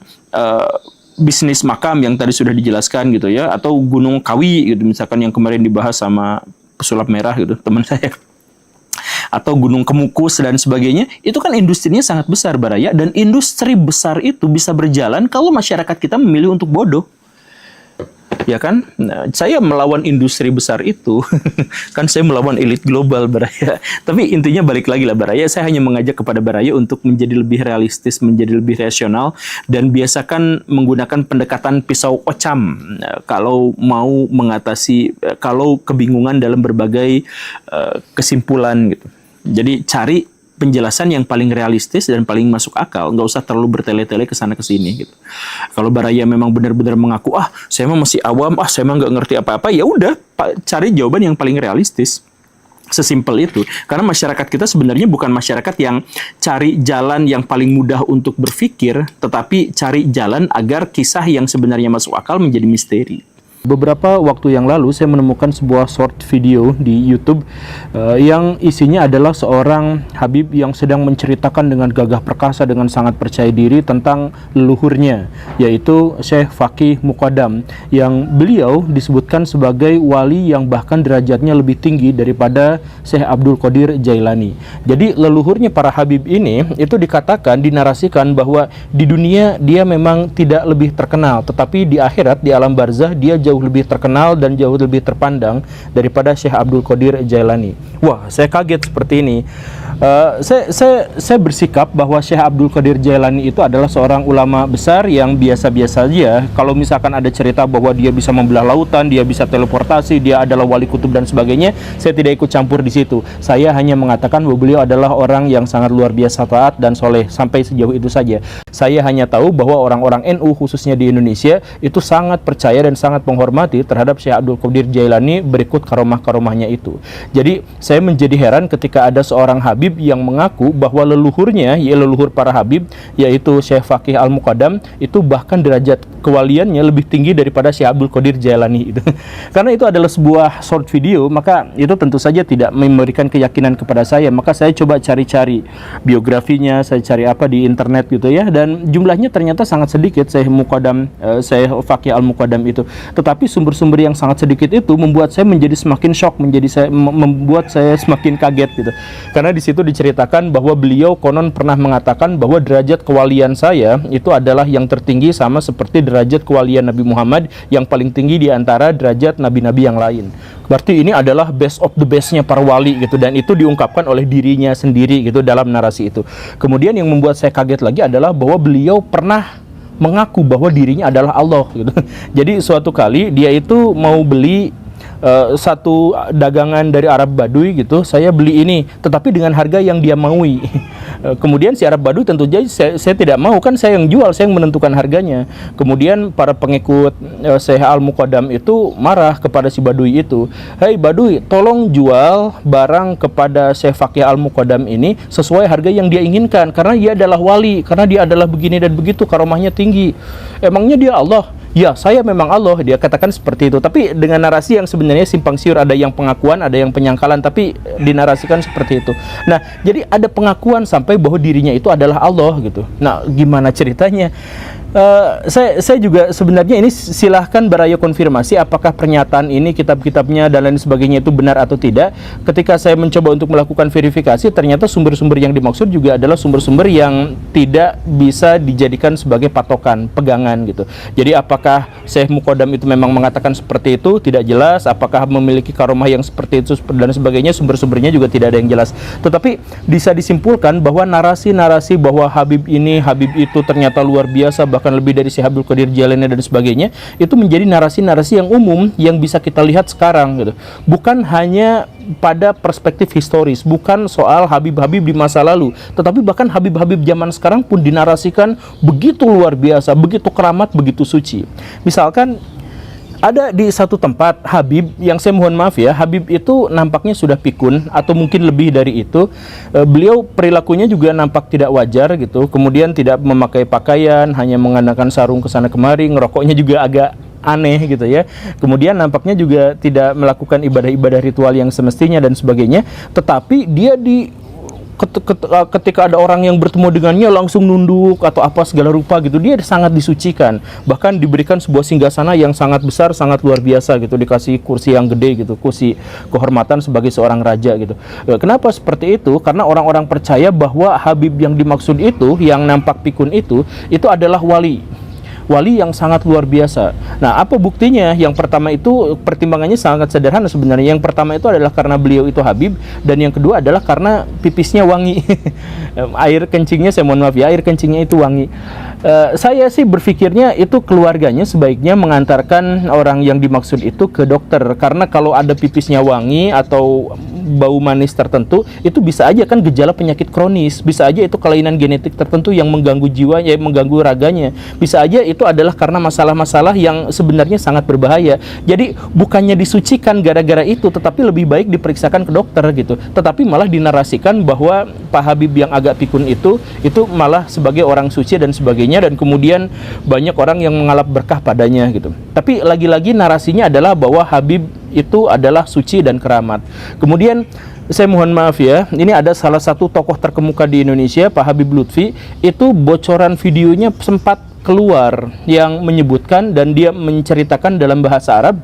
bisnis makam yang tadi sudah dijelaskan gitu ya, atau Gunung Kawi gitu misalkan yang kemarin dibahas sama pesulap merah gitu teman saya. Atau Gunung Kemukus dan sebagainya, itu kan industrinya sangat besar, Baraya, dan industri besar itu bisa berjalan kalau masyarakat kita memilih untuk bodoh. Ya kan? Nah, saya melawan industri besar itu, kan saya melawan elit global, Baraya. Tapi intinya balik lagi lah, Baraya, saya hanya mengajak kepada Baraya untuk menjadi lebih realistis, menjadi lebih rasional, dan biasakan menggunakan pendekatan pisau ocam kalau mau mengatasi, kalau kebingungan dalam berbagai kesimpulan gitu. Jadi cari penjelasan yang paling realistis dan paling masuk akal, nggak usah terlalu bertele-tele ke sana ke sini gitu. Kalau Baraya memang benar-benar mengaku, saya mah masih awam, saya mah nggak ngerti apa-apa, ya udah cari jawaban yang paling realistis. Sesimpel itu. Karena masyarakat kita sebenarnya bukan masyarakat yang cari jalan yang paling mudah untuk berpikir, tetapi cari jalan agar kisah yang sebenarnya masuk akal menjadi misteri. Beberapa waktu yang lalu saya menemukan sebuah short video di YouTube yang isinya adalah seorang Habib yang sedang menceritakan dengan gagah perkasa, dengan sangat percaya diri tentang leluhurnya, yaitu Syekh Faqih Muqaddam, yang beliau disebutkan sebagai wali yang bahkan derajatnya lebih tinggi daripada Syekh Abdul Qadir Jailani. Jadi leluhurnya para Habib ini itu dikatakan, dinarasikan bahwa di dunia dia memang tidak lebih terkenal, tetapi di akhirat, di alam barzah, dia jauh lebih terkenal dan jauh lebih terpandang daripada Syekh Abdul Qadir Jailani. Wah, saya kaget seperti ini. Saya bersikap bahwa Syekh Abdul Qadir Jailani itu adalah seorang ulama besar yang biasa-biasa saja. Kalau misalkan ada cerita bahwa dia bisa membelah lautan, dia bisa teleportasi, dia adalah wali kutub dan sebagainya, saya tidak ikut campur di situ. Saya hanya mengatakan bahwa beliau adalah orang yang sangat luar biasa taat dan soleh, sampai sejauh itu saja. Saya hanya tahu bahwa orang-orang NU khususnya di Indonesia itu sangat percaya dan sangat menghormati terhadap Syekh Abdul Qadir Jailani berikut karomah-karomahnya itu. Jadi saya menjadi heran ketika ada seorang Habib Habib yang mengaku bahwa leluhurnya, ya leluhur para Habib, yaitu Syekh Faqih Al-Muqaddam, itu bahkan derajat kewaliannya lebih tinggi daripada Syekh Abdul Qadir Jailani itu. Karena itu adalah sebuah short video, maka itu tentu saja tidak memberikan keyakinan kepada saya. Maka saya coba cari-cari biografinya, saya cari apa di internet gitu ya, dan jumlahnya ternyata sangat sedikit Syekh Muqaddam, Syekh Faqih Al-Muqaddam itu. Tetapi sumber-sumber yang sangat sedikit itu membuat saya menjadi semakin shock, membuat saya semakin kaget gitu. Karena di situ diceritakan bahwa beliau konon pernah mengatakan bahwa derajat kewalian saya itu adalah yang tertinggi, sama seperti derajat kewalian Nabi Muhammad yang paling tinggi di antara derajat nabi-nabi yang lain. Berarti ini adalah best of the bestnya para wali gitu, dan itu diungkapkan oleh dirinya sendiri gitu dalam narasi itu. Kemudian yang membuat saya kaget lagi adalah bahwa beliau pernah mengaku bahwa dirinya adalah Allah gitu. Jadi suatu kali dia itu mau beli satu dagangan dari Arab Baduy gitu, saya beli ini, tetapi dengan harga yang dia maui. Kemudian si Arab Baduy tentu saja saya tidak mau, kan saya yang jual, saya yang menentukan harganya. Kemudian para pengikut Syekh Al-Muqaddam itu marah kepada si Baduy itu, "Hei Baduy, tolong jual barang kepada Syekh Faqih Al-Muqaddam ini sesuai harga yang dia inginkan, karena dia adalah wali, karena dia adalah begini dan begitu, karomahnya tinggi. Emangnya dia Allah?" "Ya, saya memang Allah," dia katakan seperti itu. Tapi dengan narasi yang sebenarnya simpang siur, ada yang pengakuan, ada yang penyangkalan, tapi dinarasikan seperti itu. Nah, jadi ada pengakuan sampai bahwa dirinya itu adalah Allah gitu. Nah, gimana ceritanya? Saya juga sebenarnya ini silahkan Baraya konfirmasi apakah pernyataan ini, kitab-kitabnya dan lain sebagainya itu benar atau tidak. Ketika saya mencoba untuk melakukan verifikasi, ternyata sumber-sumber yang dimaksud juga adalah sumber-sumber yang tidak bisa dijadikan sebagai patokan, pegangan gitu. Jadi apakah Syekh Muqaddam itu memang mengatakan seperti itu, tidak jelas. Apakah memiliki karomah yang seperti itu dan sebagainya, sumber-sumbernya juga tidak ada yang jelas. Tetapi bisa disimpulkan bahwa narasi-narasi bahwa Habib ini, Habib itu ternyata luar biasa, bahkan lebih dari Syekh Abdul Qadir Jailani dan sebagainya, itu menjadi narasi-narasi yang umum yang bisa kita lihat sekarang gitu. Bukan hanya pada perspektif historis, bukan soal Habib-Habib di masa lalu, tetapi bahkan Habib-Habib zaman sekarang pun dinarasikan begitu luar biasa, begitu keramat, begitu suci. Misalkan ada di satu tempat Habib yang, saya mohon maaf ya, Habib itu nampaknya sudah pikun atau mungkin lebih dari itu. Beliau perilakunya juga nampak tidak wajar gitu. Kemudian tidak memakai pakaian, hanya mengenakan sarung ke sana kemari, ngerokoknya juga agak aneh gitu ya. Kemudian nampaknya juga tidak melakukan ibadah-ibadah ritual yang semestinya dan sebagainya. Tetapi dia ketika ada orang yang bertemu dengannya langsung nunduk atau apa segala rupa gitu, dia sangat disucikan, bahkan diberikan sebuah singgasana yang sangat besar, sangat luar biasa gitu, dikasih kursi yang gede gitu, kursi kehormatan sebagai seorang raja gitu. Kenapa seperti itu? Karena orang-orang percaya bahwa Habib yang dimaksud itu, yang nampak pikun itu adalah wali yang sangat luar biasa. Nah, apa buktinya? Yang pertama itu pertimbangannya sangat sederhana sebenarnya. Yang pertama itu adalah karena beliau itu Habib, dan yang kedua adalah karena pipisnya wangi. Air kencingnya, saya mohon maaf ya, air kencingnya itu wangi. Saya sih berpikirnya itu keluarganya sebaiknya mengantarkan orang yang dimaksud itu ke dokter, karena kalau ada pipisnya wangi atau bau manis tertentu, itu bisa aja kan gejala penyakit kronis, bisa aja itu kelainan genetik tertentu yang mengganggu jiwanya, mengganggu raganya, bisa aja itu adalah karena masalah-masalah yang sebenarnya sangat berbahaya. Jadi bukannya disucikan gara-gara itu, tetapi lebih baik diperiksakan ke dokter gitu. Tetapi malah dinarasikan bahwa Pak Habib yang agak pikun itu malah sebagai orang suci dan sebagainya, dan kemudian banyak orang yang mengalap berkah padanya gitu. Tapi lagi-lagi narasinya adalah bahwa Habib itu adalah suci dan keramat. Kemudian saya mohon maaf ya, ini ada salah satu tokoh terkemuka di Indonesia, Pak Habib Lutfi, itu bocoran videonya sempat keluar yang menyebutkan, dan dia menceritakan dalam bahasa Arab.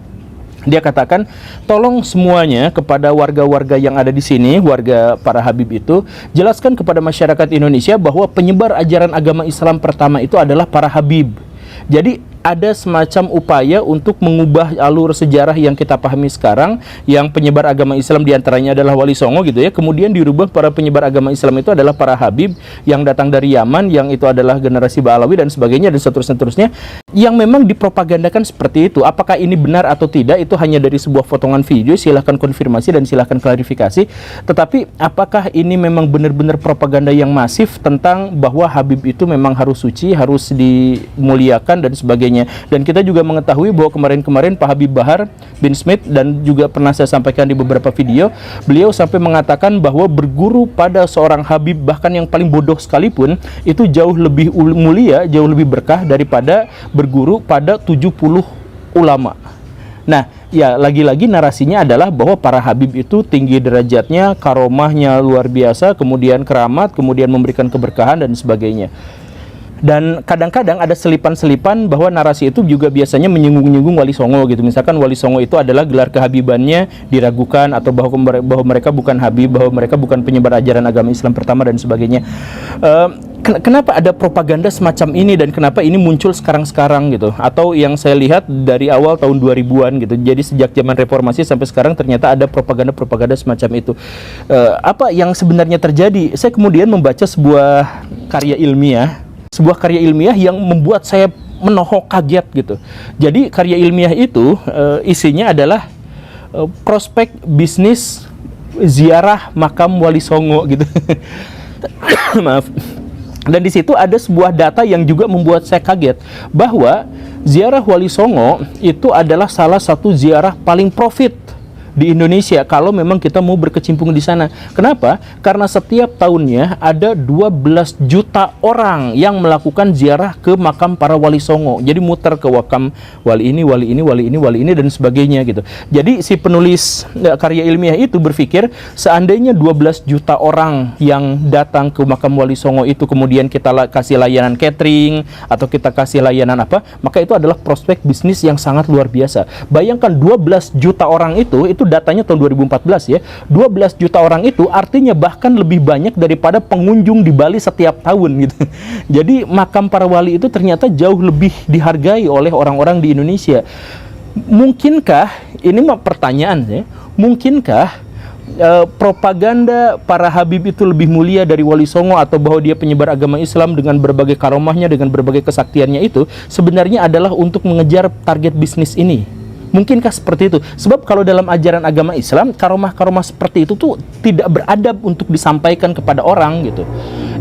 Dia katakan, tolong semuanya kepada warga-warga yang ada di sini, warga para Habib itu, jelaskan kepada masyarakat Indonesia bahwa penyebar ajaran agama Islam pertama itu adalah para Habib. Jadi ada semacam upaya untuk mengubah alur sejarah yang kita pahami sekarang, yang penyebar agama Islam diantaranya adalah Wali Songo gitu ya, kemudian dirubah para penyebar agama Islam itu adalah para Habib yang datang dari Yaman, yang itu adalah generasi Ba'alawi dan sebagainya dan seterusnya. yang memang dipropagandakan seperti itu. Apakah ini benar atau tidak, itu hanya dari sebuah potongan video. Silahkan konfirmasi dan silahkan klarifikasi. Tetapi apakah ini memang benar-benar propaganda yang masif tentang bahwa Habib itu memang harus suci, harus dimuliakan dan sebagainya. Dan kita juga mengetahui bahwa kemarin-kemarin Pak Habib Bahar bin Smith, dan juga pernah saya sampaikan di beberapa video, beliau sampai mengatakan bahwa berguru pada seorang Habib, bahkan yang paling bodoh sekalipun, itu jauh lebih mulia, jauh lebih berkah daripada berguru pada 70 ulama. Nah, ya lagi-lagi narasinya adalah bahwa para Habib itu tinggi derajatnya, karomahnya luar biasa, kemudian keramat, kemudian memberikan keberkahan dan sebagainya. Dan kadang-kadang ada selipan-selipan bahwa narasi itu juga biasanya menyinggung-nyinggung Wali Songo gitu. Misalkan Wali Songo itu adalah gelar kehabibannya diragukan, atau bahwa mereka bukan Habib, bahwa mereka bukan penyebar ajaran agama Islam pertama dan sebagainya. Kenapa ada propaganda semacam ini, dan kenapa ini muncul sekarang-sekarang gitu? Atau yang saya lihat dari awal tahun 2000-an gitu. Jadi sejak zaman reformasi sampai sekarang ternyata ada propaganda-propaganda semacam itu. Apa yang sebenarnya terjadi? Saya kemudian membaca sebuah karya ilmiah yang membuat saya menohok, kaget gitu. Jadi karya ilmiah itu isinya adalah prospek bisnis ziarah makam Wali Songo gitu. Maaf. Dan di situ ada sebuah data yang juga membuat saya kaget, bahwa ziarah Wali Songo itu adalah salah satu ziarah paling profit di Indonesia kalau memang kita mau berkecimpung di sana. Kenapa? Karena setiap tahunnya ada 12 juta orang yang melakukan ziarah ke makam para Wali Songo. Jadi muter ke makam wali ini, wali ini, wali ini, wali ini dan sebagainya gitu. Jadi si penulis karya ilmiah itu berpikir, seandainya 12 juta orang yang datang ke makam Wali Songo itu kemudian kita kasih layanan catering atau kita kasih layanan apa, maka itu adalah prospek bisnis yang sangat luar biasa. Bayangkan 12 juta orang itu datanya tahun 2014 ya. 12 juta orang itu artinya bahkan lebih banyak daripada pengunjung di Bali setiap tahun gitu. Jadi makam para wali itu ternyata jauh lebih dihargai oleh orang-orang di Indonesia. Mungkinkah, ini mah pertanyaan ya, mungkinkah propaganda para Habib itu lebih mulia dari Wali Songo, atau bahwa dia penyebar agama Islam dengan berbagai karomahnya, dengan berbagai kesaktiannya, itu sebenarnya adalah untuk mengejar target bisnis ini? Mungkinkah seperti itu? Sebab kalau dalam ajaran agama Islam, karomah-karomah seperti itu tuh tidak beradab untuk disampaikan kepada orang gitu.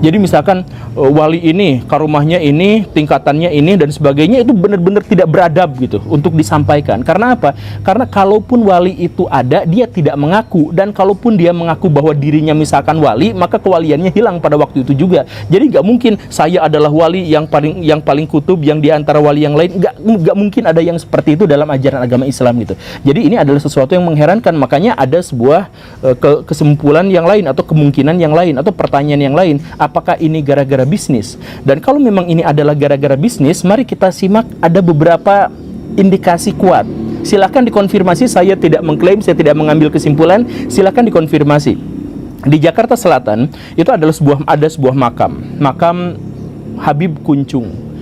Jadi misalkan wali ini, karomahnya ini, tingkatannya ini dan sebagainya, itu benar-benar tidak beradab gitu untuk disampaikan. Karena apa? Karena kalaupun wali itu ada, dia tidak mengaku, dan kalaupun dia mengaku bahwa dirinya misalkan wali, maka kewaliannya hilang pada waktu itu juga. Jadi nggak mungkin saya adalah wali yang paling kutub, yang diantara wali yang lain. Nggak mungkin ada yang seperti itu dalam ajaran agama Islam gitu. Jadi ini adalah sesuatu yang mengherankan. Makanya ada sebuah kesimpulan yang lain, atau kemungkinan yang lain, atau pertanyaan yang lain. Apakah ini gara-gara bisnis? Dan kalau memang ini adalah gara-gara bisnis, mari kita simak ada beberapa indikasi kuat. Silakan dikonfirmasi, saya tidak mengklaim, saya tidak mengambil kesimpulan, silakan dikonfirmasi. Di Jakarta Selatan itu adalah sebuah makam Habib Kuncung.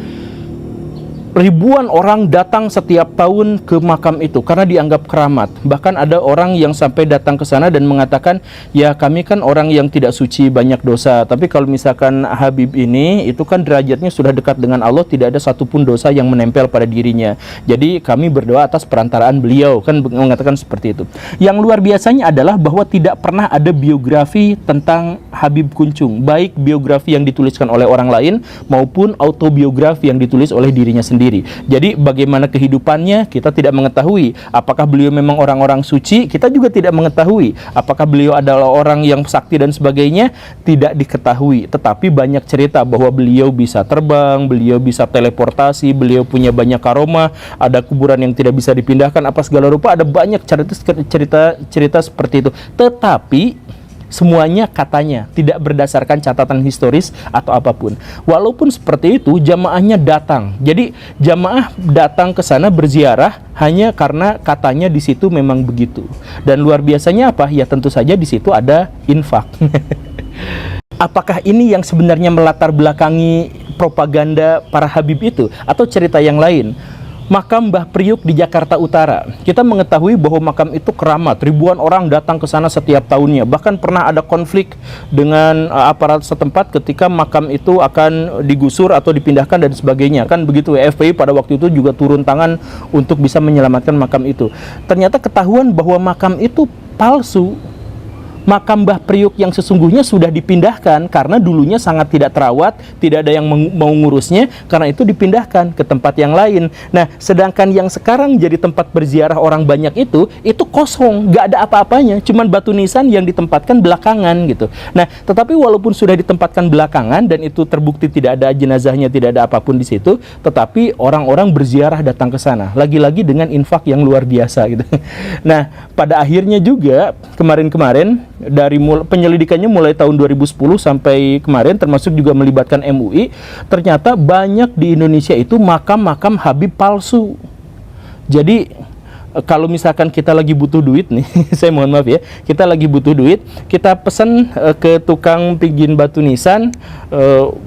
Ribuan orang datang setiap tahun ke makam itu karena dianggap keramat. Bahkan ada orang yang sampai datang ke sana dan mengatakan, ya kami kan orang yang tidak suci, banyak dosa, tapi kalau misalkan Habib ini, itu kan derajatnya sudah dekat dengan Allah, tidak ada satupun dosa yang menempel pada dirinya. Jadi kami berdoa atas perantaraan beliau, kan mengatakan seperti itu. Yang luar biasanya adalah bahwa tidak pernah ada biografi tentang Habib Kuncung, baik biografi yang dituliskan oleh orang lain maupun autobiografi yang ditulis oleh dirinya sendiri. Jadi bagaimana kehidupannya kita tidak mengetahui. Apakah beliau memang orang-orang suci, kita juga tidak mengetahui. Apakah beliau adalah orang yang sakti dan sebagainya, tidak diketahui. Tetapi banyak cerita bahwa beliau bisa terbang, beliau bisa teleportasi, beliau punya banyak karomah, ada kuburan yang tidak bisa dipindahkan, apa segala rupa, ada banyak cerita seperti itu. Tetapi semuanya katanya tidak berdasarkan catatan historis atau apapun. Walaupun seperti itu, jamaahnya datang. Jadi jamaah datang ke sana berziarah hanya karena katanya di situ memang begitu. Dan luar biasanya apa? Ya tentu saja di situ ada infak. Apakah ini yang sebenarnya melatar belakangi propaganda para Habib itu, atau cerita yang lain? Makam Mbah Priuk di Jakarta Utara. Kita mengetahui bahwa makam itu keramat, ribuan orang datang ke sana setiap tahunnya. Bahkan pernah ada konflik dengan aparat setempat ketika makam itu akan digusur atau dipindahkan dan sebagainya. Kan begitu, FPI pada waktu itu juga turun tangan untuk bisa menyelamatkan makam itu. Ternyata ketahuan bahwa makam itu palsu. Makam Mbah Priuk yang sesungguhnya sudah dipindahkan karena dulunya sangat tidak terawat, tidak ada yang mau ngurusnya, karena itu dipindahkan ke tempat yang lain. Nah, sedangkan yang sekarang jadi tempat berziarah orang banyak itu kosong, nggak ada apa-apanya, cuman batu nisan yang ditempatkan belakangan gitu. Nah, tetapi walaupun sudah ditempatkan belakangan dan itu terbukti tidak ada jenazahnya, tidak ada apapun di situ, tetapi orang-orang berziarah datang ke sana, lagi-lagi dengan infak yang luar biasa gitu. Nah, pada akhirnya juga kemarin-kemarin dari penyelidikannya mulai tahun 2010 sampai kemarin, termasuk juga melibatkan MUI, ternyata banyak di Indonesia itu makam-makam Habib palsu. Jadi kalau misalkan kita lagi butuh duit nih, saya mohon maaf ya, kita lagi butuh duit, kita pesan ke tukang bikin batu nisan,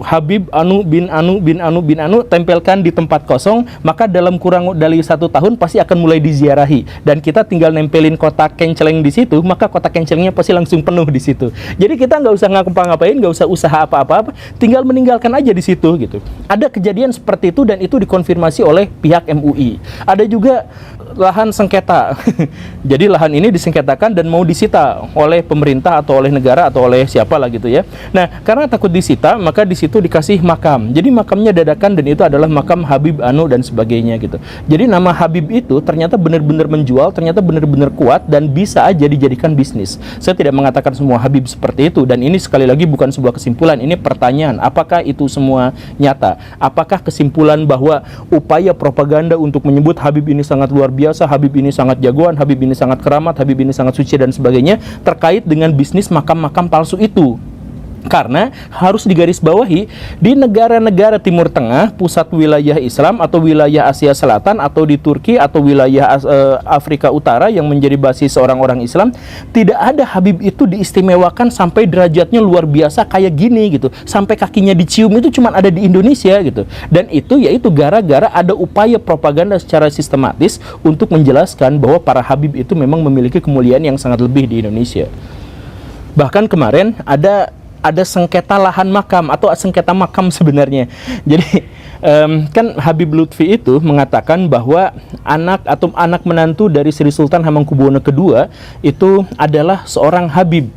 Habib Anu bin Anu bin Anu bin Anu, tempelkan di tempat kosong, maka dalam kurang dari 1 tahun pasti akan mulai diziarahi, dan kita tinggal nempelin kotak kenceleng di situ, maka kotak kencelengnya pasti langsung penuh di situ. Jadi kita nggak usah ngapa-ngapain, nggak usah usaha apa-apa, tinggal meninggalkan aja di situ gitu. Ada kejadian seperti itu dan itu dikonfirmasi oleh pihak MUI. Ada juga lahan sengketa. Jadi lahan ini disengketakan dan mau disita oleh pemerintah atau oleh negara atau oleh siapa lah gitu ya. Nah, karena takut disita, maka di situ dikasih makam. Jadi makamnya dadakan dan itu adalah makam Habib Anu dan sebagainya gitu. Jadi nama Habib itu ternyata benar-benar menjual, ternyata benar-benar kuat dan bisa aja dijadikan bisnis. Saya tidak mengatakan semua Habib seperti itu, dan ini sekali lagi bukan sebuah kesimpulan, ini pertanyaan. Apakah itu semua nyata? Apakah kesimpulan bahwa upaya propaganda untuk menyebut Habib ini sangat luar biasa, Habib ini sangat jagoan, Habib ini sangat keramat, Habib ini sangat suci dan sebagainya terkait dengan bisnis makam-makam palsu itu? Karena harus digarisbawahi, di negara-negara Timur Tengah, pusat wilayah Islam atau wilayah Asia Selatan atau di Turki atau wilayah Afrika Utara yang menjadi basis orang-orang Islam, tidak ada Habib itu diistimewakan sampai derajatnya luar biasa kayak gini gitu, sampai kakinya dicium, itu cuma ada di Indonesia gitu. Dan itu yaitu gara-gara ada upaya propaganda secara sistematis untuk menjelaskan bahwa para Habib itu memang memiliki kemuliaan yang sangat lebih di Indonesia. Bahkan kemarin ada sengketa lahan makam atau sengketa makam sebenarnya. Jadi kan Habib Lutfi itu mengatakan bahwa anak menantu dari Sri Sultan Hamengkubuwono II itu adalah seorang Habib.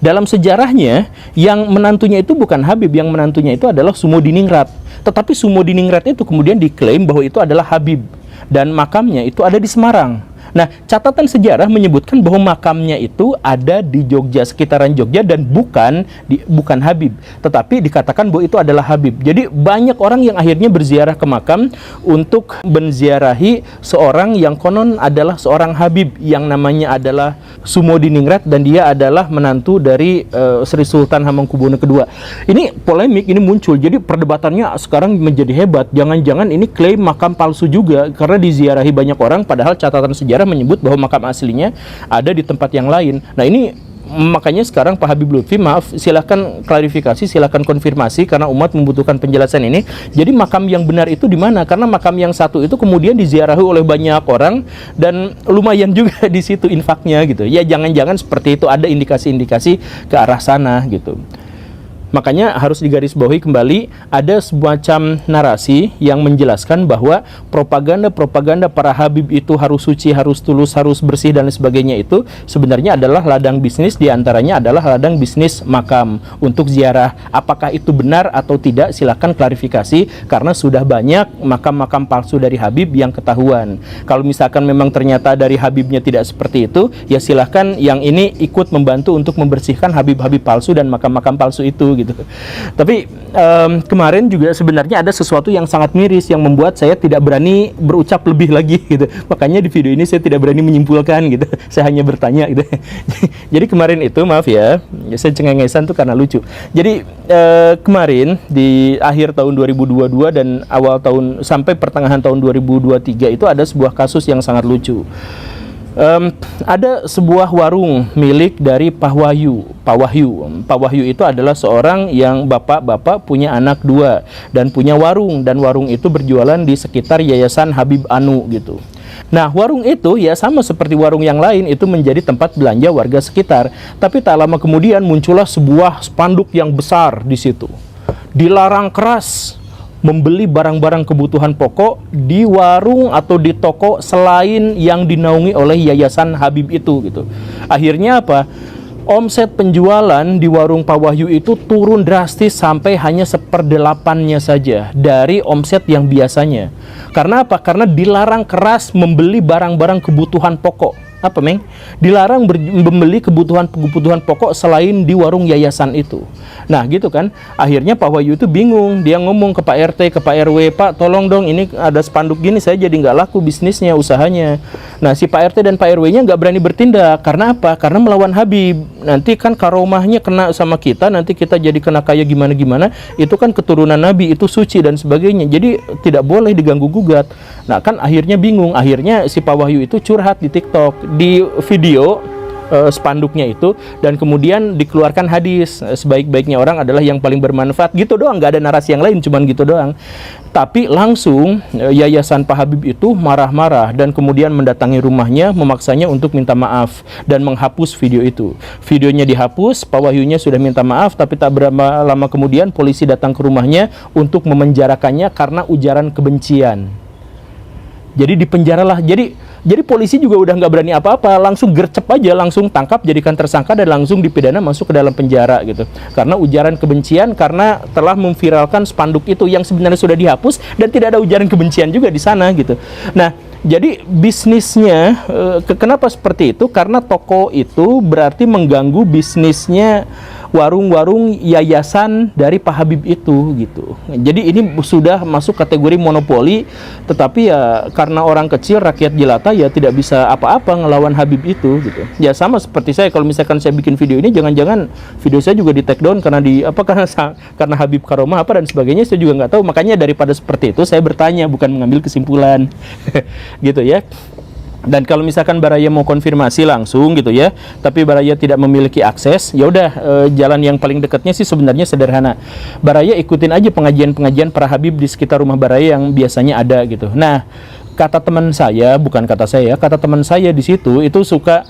Dalam sejarahnya yang menantunya itu bukan Habib, yang menantunya itu adalah Sumodiningrat. Tetapi Sumodiningrat itu kemudian diklaim bahwa itu adalah Habib dan makamnya itu ada di Semarang. Nah, catatan sejarah menyebutkan bahwa makamnya itu ada di Jogja, sekitaran Jogja, dan bukan Habib, tetapi dikatakan bahwa itu adalah Habib. Jadi banyak orang yang akhirnya berziarah ke makam untuk menziarahi seorang yang konon adalah seorang Habib yang namanya adalah Sumodiningrat, dan dia adalah menantu dari Sri Sultan Hamengkubuwono II. Ini polemik, ini muncul. Jadi perdebatannya sekarang menjadi hebat. Jangan-jangan ini klaim makam palsu juga karena diziarahi banyak orang, padahal catatan sejarah menyebut bahwa makam aslinya ada di tempat yang lain. Nah, ini makanya sekarang Pak Habib Lutfi, maaf, silahkan klarifikasi, silahkan konfirmasi, karena umat membutuhkan penjelasan ini. Jadi makam yang benar itu di mana? Karena makam yang satu itu kemudian diziarahi oleh banyak orang dan lumayan juga di situ infaknya gitu. Ya, jangan-jangan seperti itu, ada indikasi-indikasi ke arah sana gitu. Makanya harus digarisbawahi kembali, ada semacam narasi yang menjelaskan bahwa propaganda para Habib itu harus suci, harus tulus, harus bersih dan sebagainya itu sebenarnya adalah ladang bisnis, diantaranya adalah ladang bisnis makam untuk ziarah. Apakah itu benar atau tidak, silakan klarifikasi, karena sudah banyak makam-makam palsu dari Habib yang ketahuan. Kalau misalkan memang ternyata dari Habibnya tidak seperti itu, ya silahkan yang ini ikut membantu untuk membersihkan Habib-Habib palsu dan makam-makam palsu itu gitu. Tapi kemarin juga sebenarnya ada sesuatu yang sangat miris yang membuat saya tidak berani berucap lebih lagi gitu. Makanya di video ini saya tidak berani menyimpulkan gitu. Saya hanya bertanya gitu. Jadi kemarin itu, maaf ya, saya cengengesan tuh karena lucu. Jadi kemarin di akhir tahun 2022 dan awal tahun sampai pertengahan tahun 2023 itu ada sebuah kasus yang sangat lucu. Ada sebuah warung milik dari Pak Wahyu. Pak Wahyu itu adalah seorang yang bapak-bapak punya anak 2 dan punya warung, dan warung itu berjualan di sekitar Yayasan Habib Anu gitu. Nah, warung itu ya sama seperti warung yang lain, itu menjadi tempat belanja warga sekitar. Tapi tak lama kemudian muncullah sebuah spanduk yang besar di situ. Dilarang keras membeli barang-barang kebutuhan pokok di warung atau di toko selain yang dinaungi oleh Yayasan Habib itu gitu. Akhirnya apa? Omset penjualan di warung Pak Wahyu itu turun drastis sampai hanya 1/8-nya saja dari omset yang biasanya. Karena apa? Karena dilarang keras membeli barang-barang kebutuhan pokok. Apa, Meng? Dilarang membeli kebutuhan pokok selain di warung yayasan itu. Nah, gitu kan. Akhirnya Pak Wahyu itu bingung. Dia ngomong ke Pak RT, ke Pak RW, "Pak, tolong dong, ini ada spanduk gini, saya jadi nggak laku bisnisnya, usahanya." Nah, si Pak RT dan Pak RW-nya nggak berani bertindak. Karena apa? Karena melawan Habib. Nanti kan karomahnya kena sama kita, nanti kita jadi kena kaya gimana-gimana. Itu kan keturunan Nabi, itu suci dan sebagainya. Jadi tidak boleh diganggu-gugat. Nah, kan akhirnya bingung. Akhirnya si Pak Wahyu itu curhat di TikTok, di video spanduknya itu, dan kemudian dikeluarkan hadis, sebaik-baiknya orang adalah yang paling bermanfaat, gitu doang, nggak ada narasi yang lain, cuman gitu doang. Tapi langsung Yayasan Pak Habib itu marah-marah dan kemudian mendatangi rumahnya, memaksanya untuk minta maaf dan menghapus video itu. Videonya dihapus, Pak Wahyunya sudah minta maaf, tapi tak berapa lama kemudian polisi datang ke rumahnya untuk memenjarakannya karena ujaran kebencian. Jadi dipenjaralah. Jadi polisi juga udah nggak berani apa-apa, langsung gercep aja, langsung tangkap, jadikan tersangka, dan langsung dipidana masuk ke dalam penjara gitu. Karena ujaran kebencian, karena telah memviralkan spanduk itu yang sebenarnya sudah dihapus dan tidak ada ujaran kebencian juga di sana gitu. Nah, jadi bisnisnya kenapa seperti itu? Karena toko itu berarti mengganggu bisnisnya warung-warung yayasan dari Pak Habib itu gitu. Jadi ini sudah masuk kategori monopoli, tetapi ya karena orang kecil, rakyat jelata, ya tidak bisa apa-apa ngelawan Habib itu gitu. Ya sama seperti saya, kalau misalkan saya bikin video ini, jangan-jangan video saya juga di take down karena karena Habib Karomah apa dan sebagainya, saya juga nggak tahu. Makanya daripada seperti itu, saya bertanya bukan mengambil kesimpulan. Gitu ya. Dan kalau misalkan Baraya mau konfirmasi langsung gitu ya, tapi Baraya tidak memiliki akses, ya udah jalan yang paling dekatnya sih sebenarnya sederhana. Baraya ikutin aja pengajian-pengajian para Habib di sekitar rumah Baraya yang biasanya ada gitu. Nah, kata teman saya, bukan kata saya, kata teman saya di situ itu suka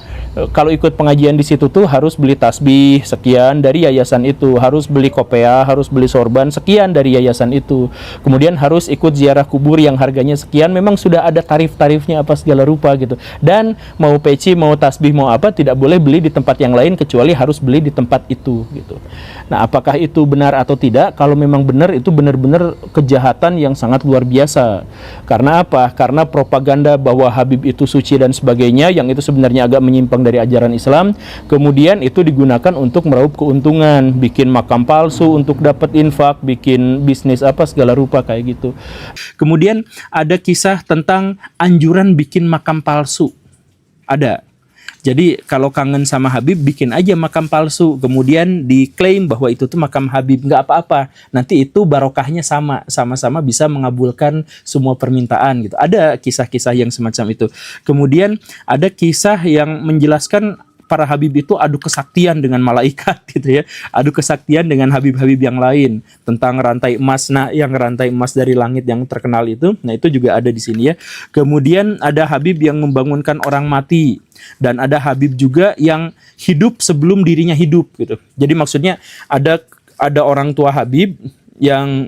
kalau ikut pengajian di situ tuh harus beli tasbih sekian dari yayasan itu, harus beli kopea, harus beli sorban sekian dari yayasan itu. Kemudian harus ikut ziarah kubur yang harganya sekian, memang sudah ada tarif-tarifnya apa segala rupa gitu. Dan mau peci, mau tasbih, mau apa, tidak boleh beli di tempat yang lain kecuali harus beli di tempat itu gitu. Nah, apakah itu benar atau tidak? Kalau memang benar, itu benar-benar kejahatan yang sangat luar biasa. Karena apa? Karena propaganda bahwa Habib itu suci dan sebagainya, yang itu sebenarnya agak menyimpang dari ajaran Islam, kemudian itu digunakan untuk meraup keuntungan, bikin makam palsu untuk dapat infak, bikin bisnis apa segala rupa kayak gitu. Kemudian ada kisah tentang anjuran bikin makam palsu. Ada. Jadi kalau kangen sama Habib, bikin aja makam palsu, kemudian diklaim bahwa itu tuh makam Habib. Nggak apa-apa, nanti itu barokahnya sama-sama bisa mengabulkan semua permintaan gitu. Ada kisah-kisah yang semacam itu. Kemudian ada kisah yang menjelaskan para Habib itu adu kesaktian dengan malaikat gitu ya, adu kesaktian dengan Habib-Habib yang lain, tentang rantai emas. Nah, yang rantai emas dari langit yang terkenal itu, nah itu juga ada di sini ya. Kemudian ada Habib yang membangunkan orang mati, dan ada Habib juga yang hidup sebelum dirinya hidup gitu. Jadi maksudnya ada orang tua Habib yang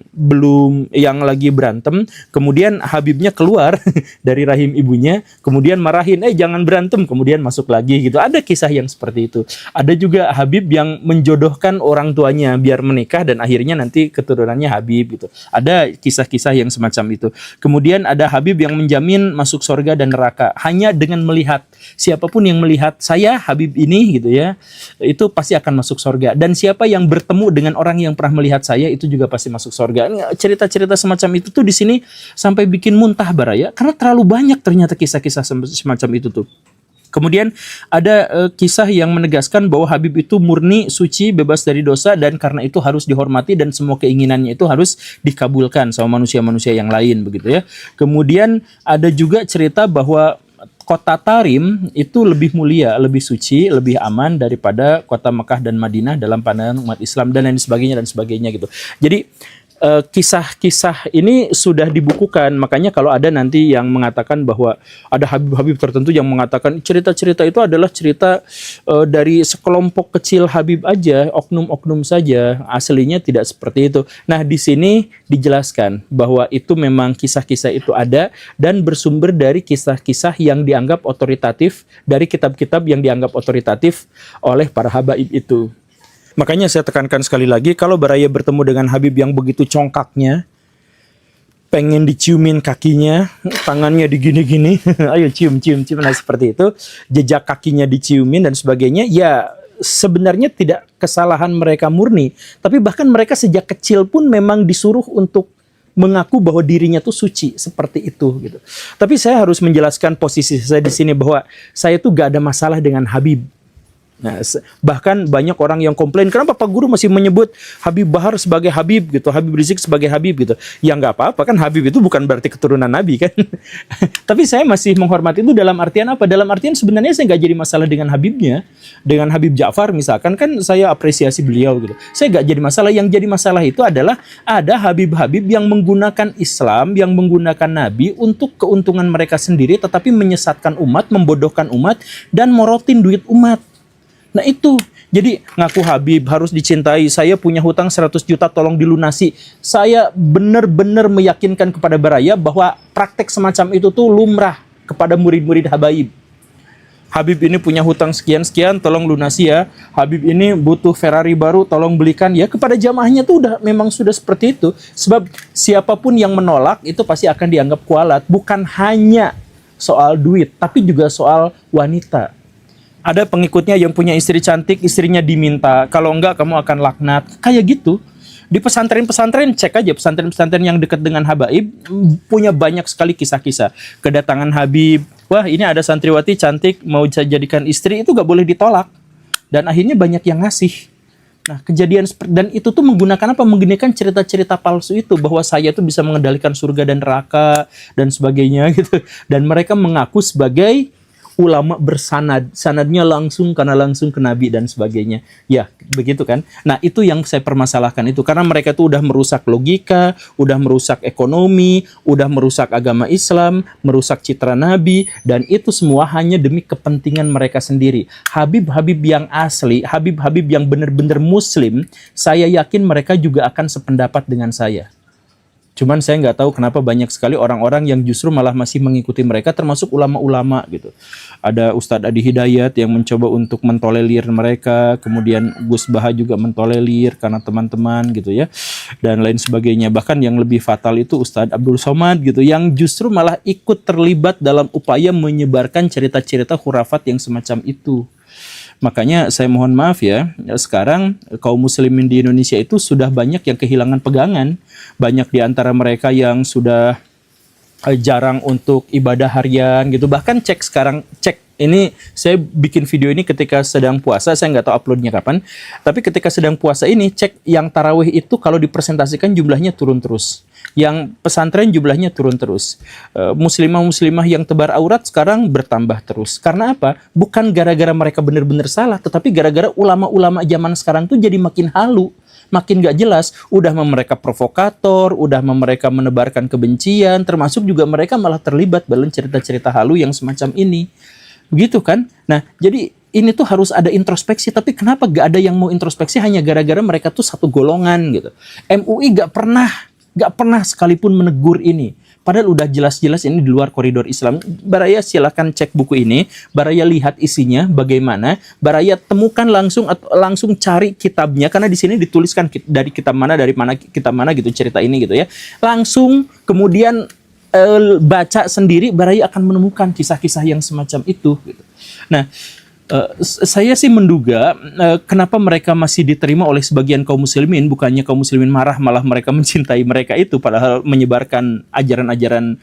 lagi berantem, kemudian Habibnya keluar dari rahim ibunya, kemudian marahin, jangan berantem, kemudian masuk lagi gitu. Ada kisah yang seperti itu. Ada juga Habib yang menjodohkan orang tuanya biar menikah dan akhirnya nanti keturunannya Habib gitu. Ada kisah-kisah yang semacam itu. Kemudian ada Habib yang menjamin masuk surga dan neraka hanya dengan melihat. Siapapun yang melihat saya Habib ini gitu ya, itu pasti akan masuk surga. Dan siapa yang bertemu dengan orang yang pernah melihat saya, itu juga pasti masuk surga. Cerita-cerita semacam itu tuh di sini sampai bikin muntah Baraya, karena terlalu banyak ternyata kisah-kisah semacam itu tuh. Kemudian ada kisah yang menegaskan bahwa Habib itu murni, suci, bebas dari dosa, dan karena itu harus dihormati dan semua keinginannya itu harus dikabulkan sama manusia-manusia yang lain begitu ya. Kemudian ada juga cerita bahwa kota Tarim itu lebih mulia, lebih suci, lebih aman daripada kota Mekah dan Madinah dalam pandangan umat Islam dan lain sebagainya gitu. Jadi kisah-kisah ini sudah dibukukan, makanya kalau ada nanti yang mengatakan bahwa ada Habib-Habib tertentu yang mengatakan cerita-cerita itu adalah cerita dari sekelompok kecil Habib aja, oknum-oknum saja, aslinya tidak seperti itu. Nah, di sini dijelaskan bahwa itu memang kisah-kisah itu ada dan bersumber dari kisah-kisah yang dianggap otoritatif, dari kitab-kitab yang dianggap otoritatif oleh para habaib itu. Makanya saya tekankan sekali lagi, kalau Baraya bertemu dengan Habib yang begitu congkaknya, pengen diciumin kakinya, tangannya digini-gini, ayo cium, nah seperti itu, jejak kakinya diciumin dan sebagainya, ya sebenarnya tidak kesalahan mereka murni, tapi bahkan mereka sejak kecil pun memang disuruh untuk mengaku bahwa dirinya tuh suci seperti itu gitu. Tapi saya harus menjelaskan posisi saya di sini bahwa saya tuh gak ada masalah dengan Habib. Nah, bahkan banyak orang yang komplain, kenapa Pak Guru masih menyebut Habib Bahar sebagai Habib gitu, Habib Rizik sebagai Habib gitu. Ya nggak apa-apa kan, Habib itu bukan berarti keturunan Nabi kan. Tapi saya masih menghormati itu dalam artian apa? Dalam artian sebenarnya saya nggak jadi masalah dengan Habibnya. Dengan Habib Ja'far misalkan kan saya apresiasi beliau gitu. Saya nggak jadi masalah, yang jadi masalah itu adalah ada Habib-Habib yang menggunakan Islam, yang menggunakan Nabi untuk keuntungan mereka sendiri, tetapi menyesatkan umat, membodohkan umat, dan morotin duit umat. Nah itu, jadi ngaku Habib harus dicintai, saya punya hutang 100 juta tolong dilunasi. Saya benar-benar meyakinkan kepada Baraya bahwa praktek semacam itu tuh lumrah kepada murid-murid habaib. Habib ini punya hutang sekian-sekian, tolong lunasi ya. Habib ini butuh Ferrari baru, tolong belikan ya. Kepada jamaahnya tuh memang sudah seperti itu. Sebab siapapun yang menolak itu pasti akan dianggap kualat. Bukan hanya soal duit, tapi juga soal wanita. Ada pengikutnya yang punya istri cantik, istrinya diminta, kalau enggak kamu akan laknat. Kayak gitu. Di pesantren-pesantren, cek aja pesantren-pesantren yang dekat dengan habaib, punya banyak sekali kisah-kisah. Kedatangan Habib, wah ini ada santriwati cantik, mau saya jadikan istri, itu gak boleh ditolak. Dan akhirnya banyak yang ngasih. Nah, kejadian seperti, dan itu tuh menggunakan apa? Menggunakan cerita-cerita palsu itu, bahwa saya tuh bisa mengendalikan surga dan neraka, dan sebagainya gitu. Dan mereka mengaku sebagai ulama bersanad, sanadnya langsung karena langsung ke Nabi dan sebagainya. Ya, begitu kan. Nah, itu yang saya permasalahkan itu. Karena mereka itu udah merusak logika, udah merusak ekonomi, udah merusak agama Islam, merusak citra Nabi, dan itu semua hanya demi kepentingan mereka sendiri. Habib-habib yang asli, Habib-habib yang benar-benar muslim, saya yakin mereka juga akan sependapat dengan saya. Cuman saya nggak tahu kenapa banyak sekali orang-orang yang justru malah masih mengikuti mereka, termasuk ulama-ulama gitu. Ada Ustadz Adi Hidayat yang mencoba untuk mentolerir mereka, kemudian Gus Baha juga mentolerir karena teman-teman gitu ya, dan lain sebagainya. Bahkan yang lebih fatal itu Ustadz Abdul Somad gitu, yang justru malah ikut terlibat dalam upaya menyebarkan cerita-cerita khurafat yang semacam itu. Makanya saya mohon maaf ya, sekarang kaum muslimin di Indonesia itu sudah banyak yang kehilangan pegangan. Banyak di antara mereka yang sudah jarang untuk ibadah harian gitu. Bahkan cek sekarang, ini saya bikin video ini ketika sedang puasa, saya nggak tahu uploadnya kapan. Tapi ketika sedang puasa ini, cek yang tarawih itu kalau dipresentasikan jumlahnya turun terus. Yang pesantren jumlahnya turun terus. Muslimah-muslimah yang tebar aurat sekarang bertambah terus. Karena apa? Bukan gara-gara mereka benar-benar salah, tetapi gara-gara ulama-ulama zaman sekarang tuh jadi makin halu, makin gak jelas. Udah mereka provokator, udah mereka menebarkan kebencian, termasuk juga mereka malah terlibat dalam cerita-cerita halu yang semacam ini. Begitu kan? Nah, jadi ini tuh harus ada introspeksi, tapi kenapa gak ada yang mau introspeksi hanya gara-gara mereka tuh satu golongan gitu. MUI gak pernah sekalipun menegur ini. Padahal udah jelas-jelas ini di luar koridor Islam. Baraya silakan cek buku ini, Baraya lihat isinya bagaimana, Baraya temukan langsung cari kitabnya, karena di sini dituliskan dari kitab mana kitab mana gitu cerita ini gitu ya. Langsung kemudian baca sendiri, Baraya akan menemukan kisah-kisah yang semacam itu gitu. Nah, saya sih menduga kenapa mereka masih diterima oleh sebagian kaum muslimin, bukannya kaum muslimin marah, malah mereka mencintai mereka itu, padahal menyebarkan ajaran-ajaran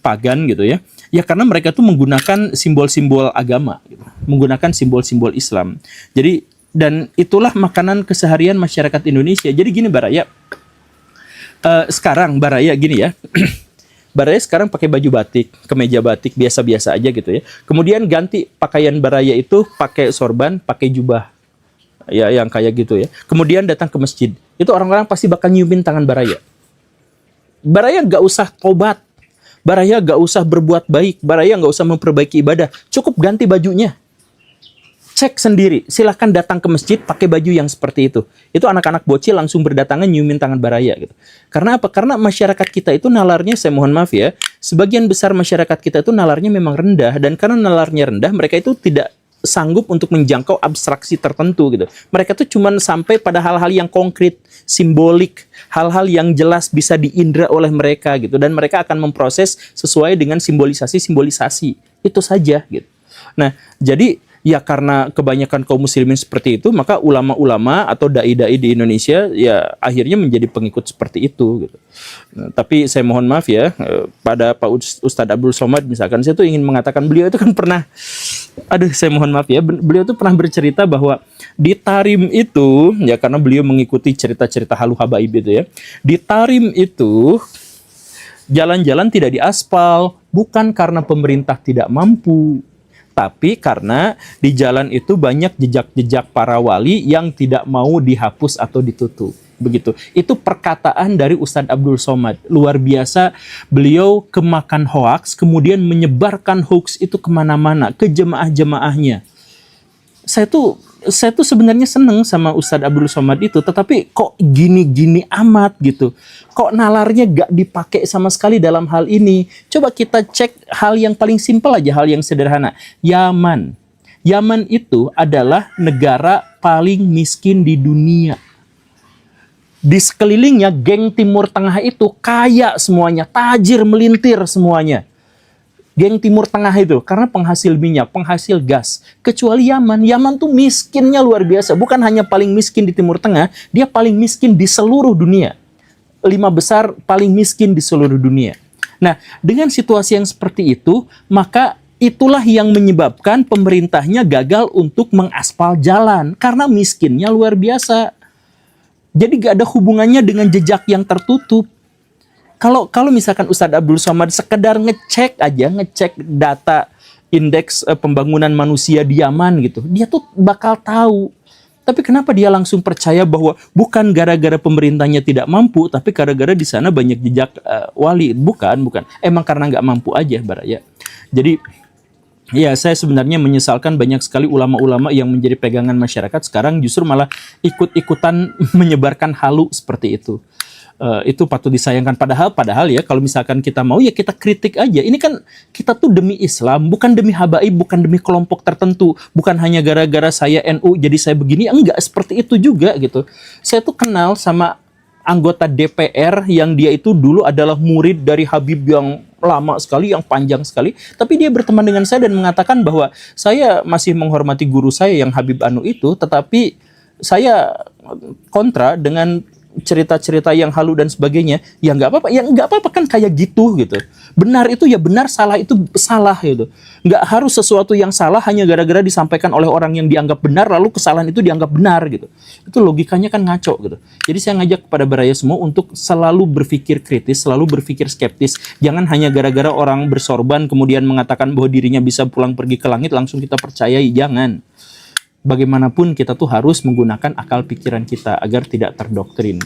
pagan gitu ya. Ya karena mereka tuh menggunakan simbol-simbol agama gitu, menggunakan simbol-simbol Islam. Jadi, dan itulah makanan keseharian masyarakat Indonesia. Jadi gini Baraya, sekarang Baraya gini ya, Baraya sekarang pakai baju batik, kemeja batik biasa-biasa aja gitu ya. Kemudian ganti pakaian Baraya itu pakai sorban, pakai jubah. Ya yang kayak gitu ya. Kemudian datang ke masjid. Itu orang-orang pasti bakal nyiumin tangan Baraya. Baraya nggak usah tobat. Baraya nggak usah berbuat baik. Baraya nggak usah memperbaiki ibadah. Cukup ganti bajunya. Cek sendiri, silahkan datang ke masjid pakai baju yang seperti itu. Itu anak-anak bocil langsung berdatangan nyiumin tangan Baraya gitu. Karena apa? Karena masyarakat kita itu nalarnya, saya mohon maaf ya, sebagian besar masyarakat kita itu nalarnya memang rendah, dan karena nalarnya rendah, mereka itu tidak sanggup untuk menjangkau abstraksi tertentu gitu. Mereka tuh cuman sampai pada hal-hal yang konkret, simbolik, hal-hal yang jelas bisa diindra oleh mereka gitu, dan mereka akan memproses sesuai dengan simbolisasi-simbolisasi. Itu saja gitu. Nah, jadi ya karena kebanyakan kaum muslimin seperti itu, maka ulama-ulama atau dai-dai di Indonesia ya akhirnya menjadi pengikut seperti itu gitu. Nah, tapi saya mohon maaf ya, pada Pak Ustadz Abdul Somad misalkan, saya tuh ingin mengatakan beliau itu kan pernah, saya mohon maaf ya, beliau tuh pernah bercerita bahwa di Tarim itu, ya karena beliau mengikuti cerita-cerita halu habaib itu ya, di Tarim itu jalan-jalan tidak diaspal, bukan karena pemerintah tidak mampu, tapi karena di jalan itu banyak jejak-jejak para wali yang tidak mau dihapus atau ditutup. Begitu. Itu perkataan dari Ustadz Abdul Somad. Luar biasa, beliau kemakan hoaks, kemudian menyebarkan hoaks itu kemana-mana, ke jemaah-jemaahnya. Saya tuh sebenarnya seneng sama Ustadz Abdul Somad itu, tetapi kok gini-gini amat gitu. Kok nalarnya gak dipakai sama sekali dalam hal ini. Coba kita cek hal yang paling simpel aja, hal yang sederhana. Yaman. Yaman itu adalah negara paling miskin di dunia. Di sekelilingnya geng Timur Tengah itu kaya semuanya, tajir melintir semuanya. Geng Timur Tengah itu, karena penghasil minyak, penghasil gas. Kecuali Yaman. Yaman tuh miskinnya luar biasa. Bukan hanya paling miskin di Timur Tengah, dia paling miskin di seluruh dunia. 5 besar paling miskin di seluruh dunia. Nah, dengan situasi yang seperti itu, maka itulah yang menyebabkan pemerintahnya gagal untuk mengaspal jalan. Karena miskinnya luar biasa. Jadi gak ada hubungannya dengan jejak yang tertutup. Kalau misalkan Ustadz Abdul Somad sekedar ngecek data indeks pembangunan manusia di Yaman gitu, dia tuh bakal tahu. Tapi kenapa dia langsung percaya bahwa bukan gara-gara pemerintahnya tidak mampu, tapi gara-gara di sana banyak jejak wali? Bukan. Emang karena nggak mampu aja, Baraya. Jadi ya, saya sebenarnya menyesalkan banyak sekali ulama-ulama yang menjadi pegangan masyarakat sekarang justru malah ikut-ikutan menyebarkan halu seperti itu. Itu patut disayangkan. Padahal ya, kalau misalkan kita mau ya kita kritik aja. Ini kan kita tuh demi Islam, bukan demi habaib, bukan demi kelompok tertentu, bukan hanya gara-gara saya NU jadi saya begini. Enggak seperti itu juga gitu. Saya tuh kenal sama anggota DPR yang dia itu dulu adalah murid dari Habib yang lama sekali, yang panjang sekali, tapi dia berteman dengan saya dan mengatakan bahwa saya masih menghormati guru saya yang Habib Anu itu, tetapi saya kontra dengan cerita-cerita yang halu dan sebagainya. Ya nggak apa-apa kan, kayak gitu. Benar itu ya benar, salah itu salah gitu. Nggak harus sesuatu yang salah hanya gara-gara disampaikan oleh orang yang dianggap benar lalu kesalahan itu dianggap benar gitu. Itu logikanya kan ngaco gitu. Jadi saya ngajak kepada Baraya semua untuk selalu berpikir kritis, selalu berpikir skeptis. Jangan hanya gara-gara orang bersorban kemudian mengatakan bahwa dirinya bisa pulang pergi ke langit langsung kita percayai. Jangan. Bagaimanapun kita tuh harus menggunakan akal pikiran kita agar tidak terdoktrin.